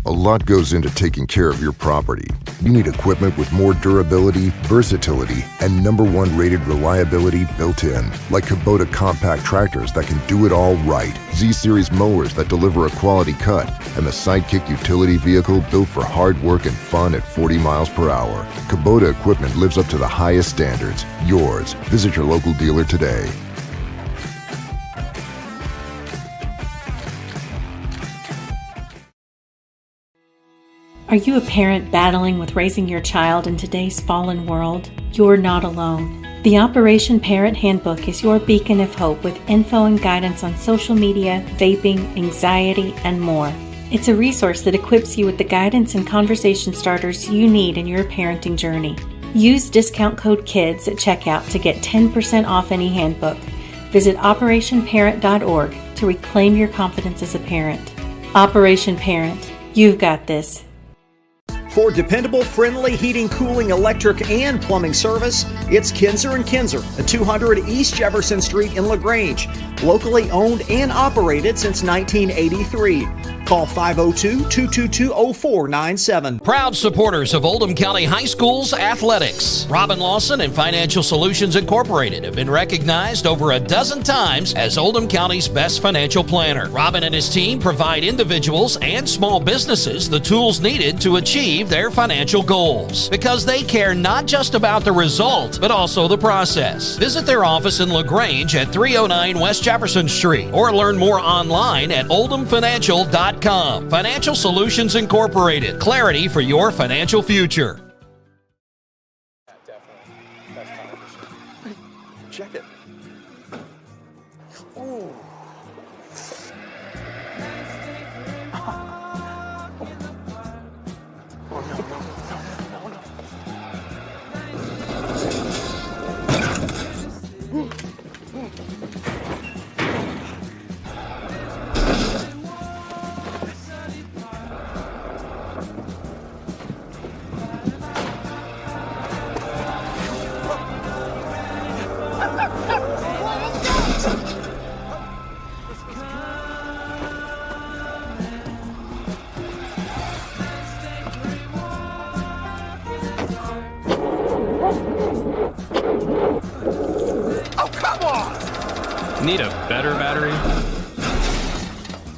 Speaker 10: A lot goes into taking care of your property. You need equipment with more durability, versatility, and #1 rated reliability built in, like Kubota compact tractors that can do it all right, Z-Series mowers that deliver a quality cut, and the Sidekick utility vehicle built for hard work and fun at 40 miles per hour. Kubota equipment lives up to the highest standards. Yours. Visit your local dealer today.
Speaker 6: Are you a parent battling with raising your child in today's fallen world? You're not alone. The Operation Parent Handbook is your beacon of hope with info and guidance on social media, vaping, anxiety, and more. It's a resource that equips you with the guidance and conversation starters you need in your parenting journey. Use discount code KIDS at checkout to get 10% off any handbook. Visit operationparent.org to reclaim your confidence as a parent. Operation Parent, you've got this.
Speaker 5: For dependable, friendly heating, cooling, electric, and plumbing service, it's Kinzer & Kinzer at 200 East Jefferson Street in LaGrange. Locally owned and operated since 1983. Call 502-222-0497.
Speaker 7: Proud supporters of Oldham County High School's athletics. Robin Lawson and Financial Solutions Incorporated have been recognized over a dozen times as Oldham County's best financial planner. Robin and his team provide individuals and small businesses the tools needed to achieve their financial goals, because they care not just about the result, but also the process. Visit their office in LaGrange at 309 West Jefferson Street or learn more online at oldhamfinancial.com. Financial Solutions Incorporated. Clarity for your financial future.
Speaker 11: Check it. Oh.
Speaker 16: Need a better battery?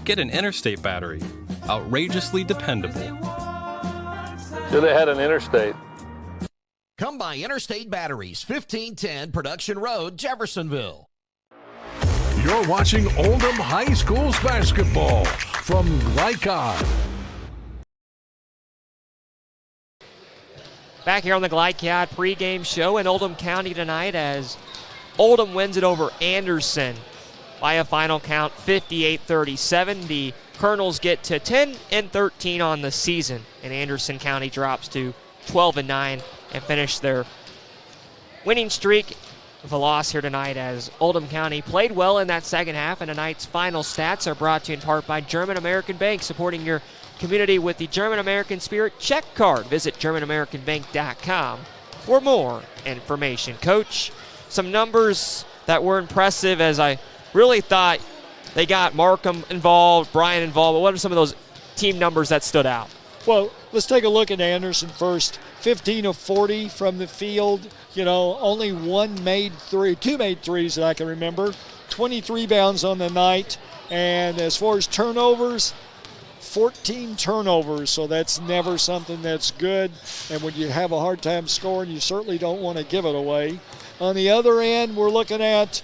Speaker 16: Get an Interstate battery. Outrageously dependable.
Speaker 17: Should have had an Interstate.
Speaker 7: Come by Interstate Batteries, 1510 Production Road, Jeffersonville.
Speaker 2: You're watching Oldham High School's basketball from Glycott.
Speaker 3: Back here on the Glycott pregame show in Oldham County tonight as Oldham wins it over Anderson by a final count 58-37. The Colonels get to 10-13 on the season, and Anderson County drops to 12-9 and finish their winning streak with a loss here tonight as Oldham County played well in that second half, and tonight's final stats are brought to you in part by German American Bank, supporting your community with the German American Spirit check card. Visit GermanAmericanBank.com for more information. Coach, some numbers that were impressive, as I really thought they got Markham involved, Bryan involved, but what are some of those team numbers that stood out?
Speaker 4: Well, let's take a look at Anderson first. 15 of 40 from the field. You know, only two made threes that I can remember. 23 rebounds on the night. And as far as turnovers, 14 turnovers, so that's never something that's good. And when you have a hard time scoring, you certainly don't want to give it away. On the other end, we're looking at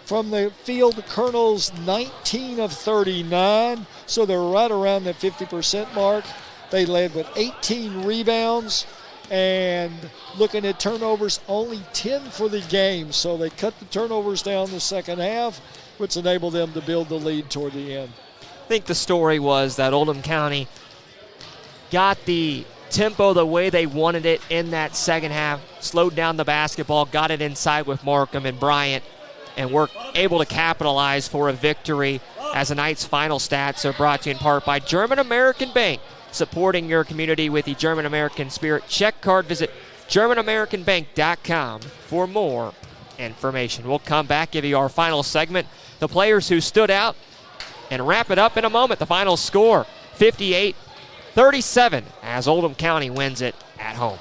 Speaker 4: from the field, the Colonels 19 of 39, so they're right around the 50% mark. They led with 18 rebounds, and looking at turnovers, only 10 for the game, so they cut the turnovers down the second half, which enabled them to build the lead toward the end.
Speaker 3: I think the story was that Oldham County got the tempo the way they wanted it in that second half, slowed down the basketball, got it inside with Markham and Bryant, and were able to capitalize for a victory as tonight's final stats are brought to you in part by German American Bank, supporting your community with the German American spirit. Check card. Visit GermanAmericanBank.com for more information. We'll come back, give you our final segment, the players who stood out, and wrap it up in a moment. The final score, 58-37, as Oldham County wins it at home.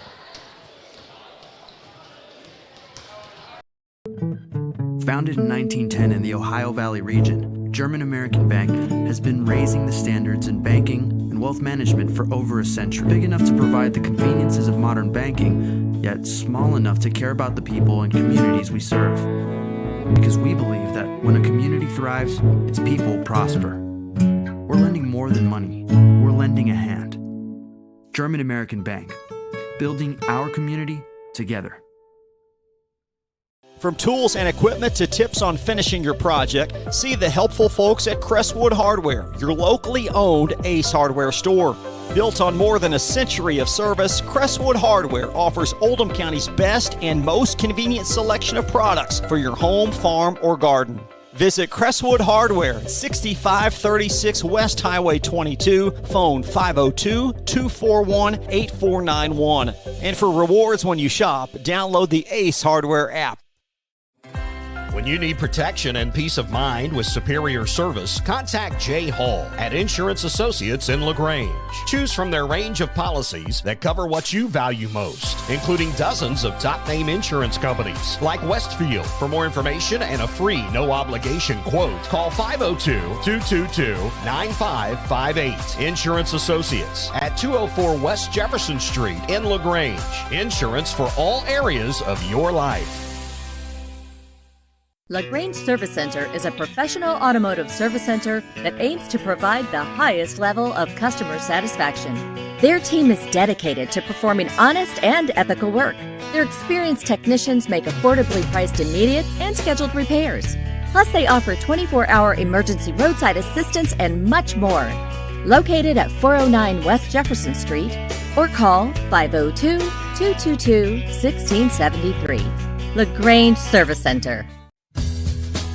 Speaker 12: Founded in 1910 in the Ohio Valley region, German American Bank has been raising the standards in banking and wealth management for over a century. Big enough to provide the conveniences of modern banking, yet small enough to care about the people and communities we serve. Because we believe that when a community thrives, its people prosper. We're lending more than money. We're lending a hand. German American Bank, building our community together.
Speaker 13: From tools and equipment to tips on finishing your project, see the helpful folks at Crestwood Hardware, your locally owned Ace Hardware store. Built on more than a century of service, Crestwood Hardware offers Oldham County's best and most convenient selection of products for your home, farm, or garden. Visit Crestwood Hardware at 6536 West Highway 22, phone 502-241-8491. And for rewards when you shop, download the Ace Hardware app.
Speaker 21: When you need protection and peace of mind with superior service, contact Jay Hall at Insurance Associates in LaGrange. Choose from their range of policies that cover what you value most, including dozens of top-name insurance companies like Westfield. For more information and a free no-obligation quote, call 502-222-9558. Insurance Associates at 204 West Jefferson Street in LaGrange. Insurance for all areas of your life.
Speaker 1: LaGrange Service Center is a professional automotive service center that aims to provide the highest level of customer satisfaction. Their team is dedicated to performing honest and ethical work. Their experienced technicians make affordably priced immediate and scheduled repairs. Plus, they offer 24-hour emergency roadside assistance and much more. Located at 409 West Jefferson Street, or call 502-222-1673. LaGrange Service Center.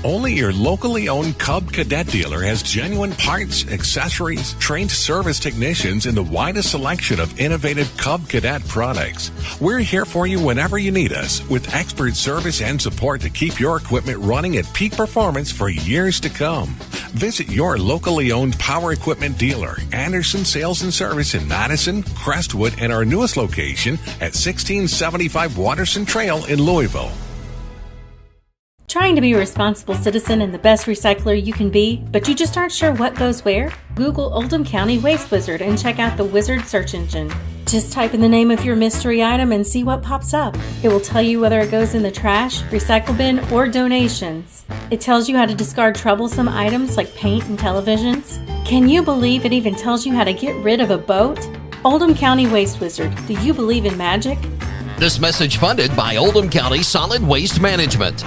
Speaker 2: Only your locally owned Cub Cadet dealer has genuine parts, accessories, trained service technicians, and the widest selection of innovative Cub Cadet products. We're here for you whenever you need us, with expert service and support to keep your equipment running at peak performance for years to come. Visit your locally owned power equipment dealer, Anderson Sales and Service in Madison, Crestwood, and our newest location at 1675 Watterson Trail in Louisville.
Speaker 6: Trying to be a responsible citizen and the best recycler you can be, but you just aren't sure what goes where? Google Oldham County Waste Wizard and check out the Wizard search engine. Just type in the name of your mystery item and see what pops up. It will tell you whether it goes in the trash, recycle bin, or donations. It tells you how to discard troublesome items like paint and televisions. Can you believe it even tells you how to get rid of a boat? Oldham County Waste Wizard, do you believe in magic?
Speaker 7: This message funded by Oldham County Solid Waste Management.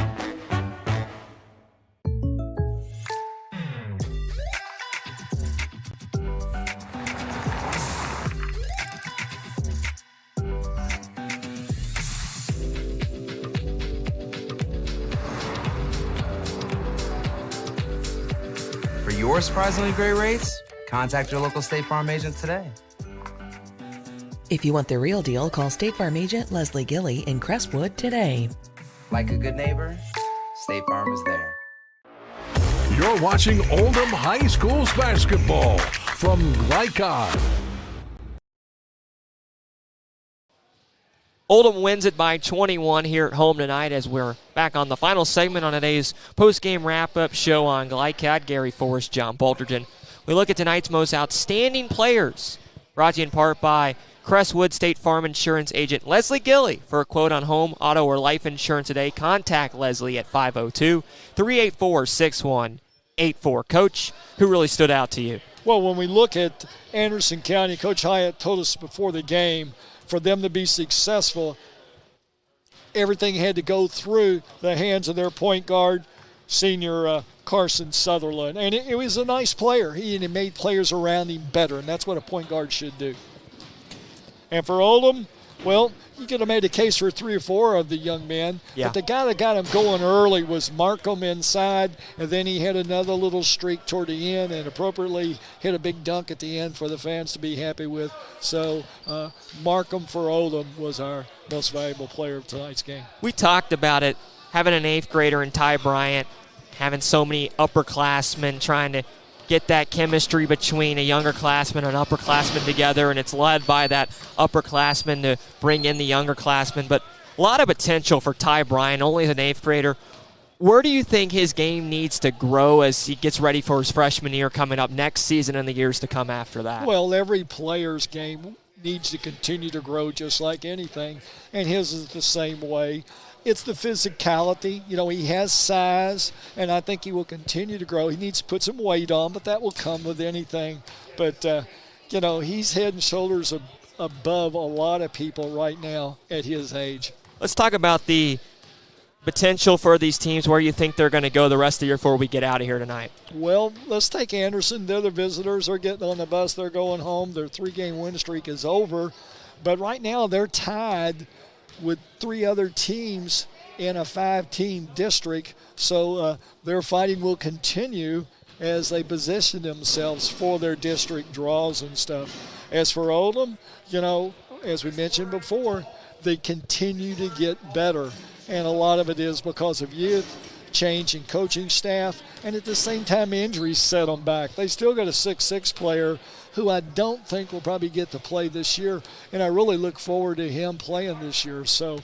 Speaker 8: For your surprisingly great rates, contact your local State Farm agent today.
Speaker 9: If you want the real deal, call State Farm agent Leslie Gilly in Crestwood today.
Speaker 8: Like a good neighbor, State Farm is there.
Speaker 2: You're watching Oldham High School's basketball from Glycod.
Speaker 3: Oldham wins it by 21 here at home tonight as we're back on the final segment on today's post-game wrap-up show on Glycod. Gary Forrest, John Boltergen. We look at tonight's most outstanding players, brought to you in part by Crestwood State Farm Insurance agent Leslie Gilly. For a quote on home, auto, or life insurance today, contact Leslie at 502-384-6184. Coach, who really stood out to you?
Speaker 4: Well, when we look at Anderson County, Coach Hyatt told us before the game, for them to be successful, everything had to go through the hands of their point guard, senior Carson Sutherland. And it was a nice player. He made players around him better, and that's what a point guard should do. And for Oldham, Well, you could have made a case for 3 or 4 of the young men.
Speaker 3: Yeah.
Speaker 4: But the guy that got him going early was Markham inside, and then he had another little streak toward the end and appropriately hit a big dunk at the end for the fans to be happy with. So Markham for Oldham was our most valuable player of tonight's game.
Speaker 3: We talked about it, having an 8th grader in Ty Bryant, having so many upperclassmen trying to get that chemistry between a younger classman and an upperclassman together, and it's led by that upperclassman to bring in the younger classman. But a lot of potential for Ty Bryant, only as an 8th grader. Where do you think his game needs to grow as he gets ready for his freshman year coming up next season and the years to come after that?
Speaker 4: Well, every player's game needs to continue to grow just like anything, and his is the same way. It's the physicality. You know, he has size, and I think he will continue to grow. He needs to put some weight on, but that will come with anything. But, you know, he's head and shoulders above a lot of people right now at his age.
Speaker 3: Let's talk about the potential for these teams, where you think they're going to go the rest of the year before we get out of here tonight.
Speaker 4: Well, let's take Anderson. They're the visitors. They're getting on the bus. They're going home. Their 3-game win streak is over. But right now they're tied with 3 other teams in a 5-team district. So their fighting will continue as they position themselves for their district draws and stuff. As for Oldham, you know, as we mentioned before, they continue to get better. And a lot of it is because of youth, change in coaching staff, and at the same time injuries set them back. They still got a 6'6" player who I don't think will probably get to play this year, and I really look forward to him playing this year. So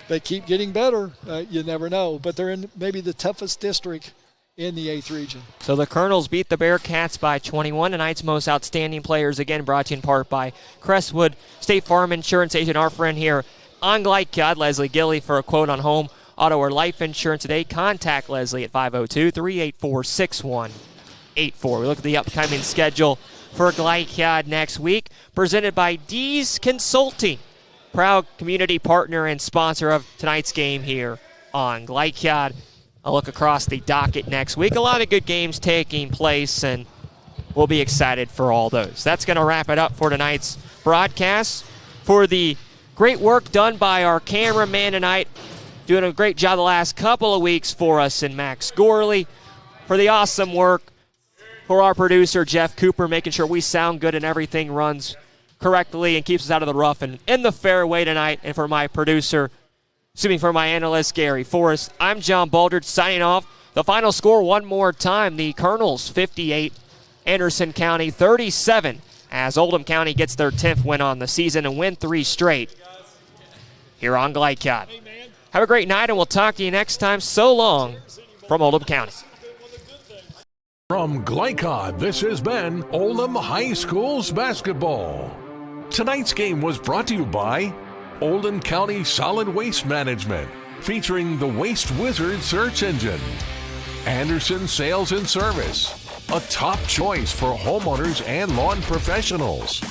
Speaker 4: they keep getting better. You never know, but they're in maybe the toughest district in the 8th region.
Speaker 3: So the Colonels beat the Bearcats by 21. Tonight's most outstanding players, again, brought to you in part by Crestwood State Farm Insurance Agent, our friend here on Glycod, Leslie Gilly, for a quote on home, auto, or life insurance today. Contact Leslie at 502-384-6184. We look at the upcoming schedule for Glycod next week, presented by D's Consulting, proud community partner and sponsor of tonight's game here on Glycod. I'll look across the docket next week. A lot of good games taking place, and we'll be excited for all those. That's going to wrap it up for tonight's broadcast. For the great work done by our cameraman tonight, doing a great job the last couple of weeks for us in Max Gorley. For the awesome work for our producer, Jeff Cooper, making sure we sound good and everything runs correctly and keeps us out of the rough and in the fairway tonight. And for my producer, for my analyst, Gary Forrest, I'm John Baldridge signing off. The final score one more time, the Colonels 58, Anderson County 37, as Oldham County gets their 10th win on the season and win 3 straight here on Glycod. Have a great night, and we'll talk to you next time. So long from Oldham County.
Speaker 2: From Glycod, this has been Oldham High School's basketball. Tonight's game was brought to you by Oldham County Solid Waste Management, featuring the Waste Wizard search engine. Anderson Sales and Service, a top choice for homeowners and lawn professionals.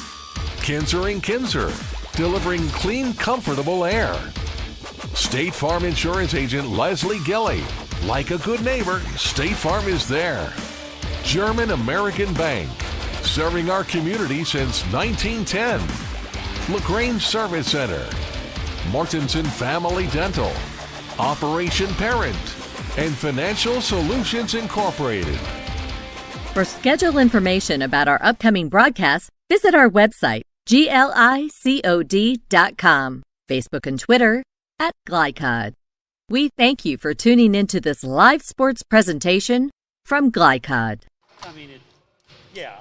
Speaker 2: Kinzer & Kinzer, delivering clean, comfortable air. State Farm Insurance Agent Leslie Gilly. Like a good neighbor, State Farm is there. German American Bank, serving our community since 1910. LaGrange Service Center, Martinson Family Dental, Operation Parent, and Financial Solutions Incorporated.
Speaker 1: For schedule information about our upcoming broadcasts, visit our website, glicod.com, Facebook and Twitter @Glycod. We thank you for tuning into this live sports presentation from Glycod.
Speaker 11: I mean, yeah.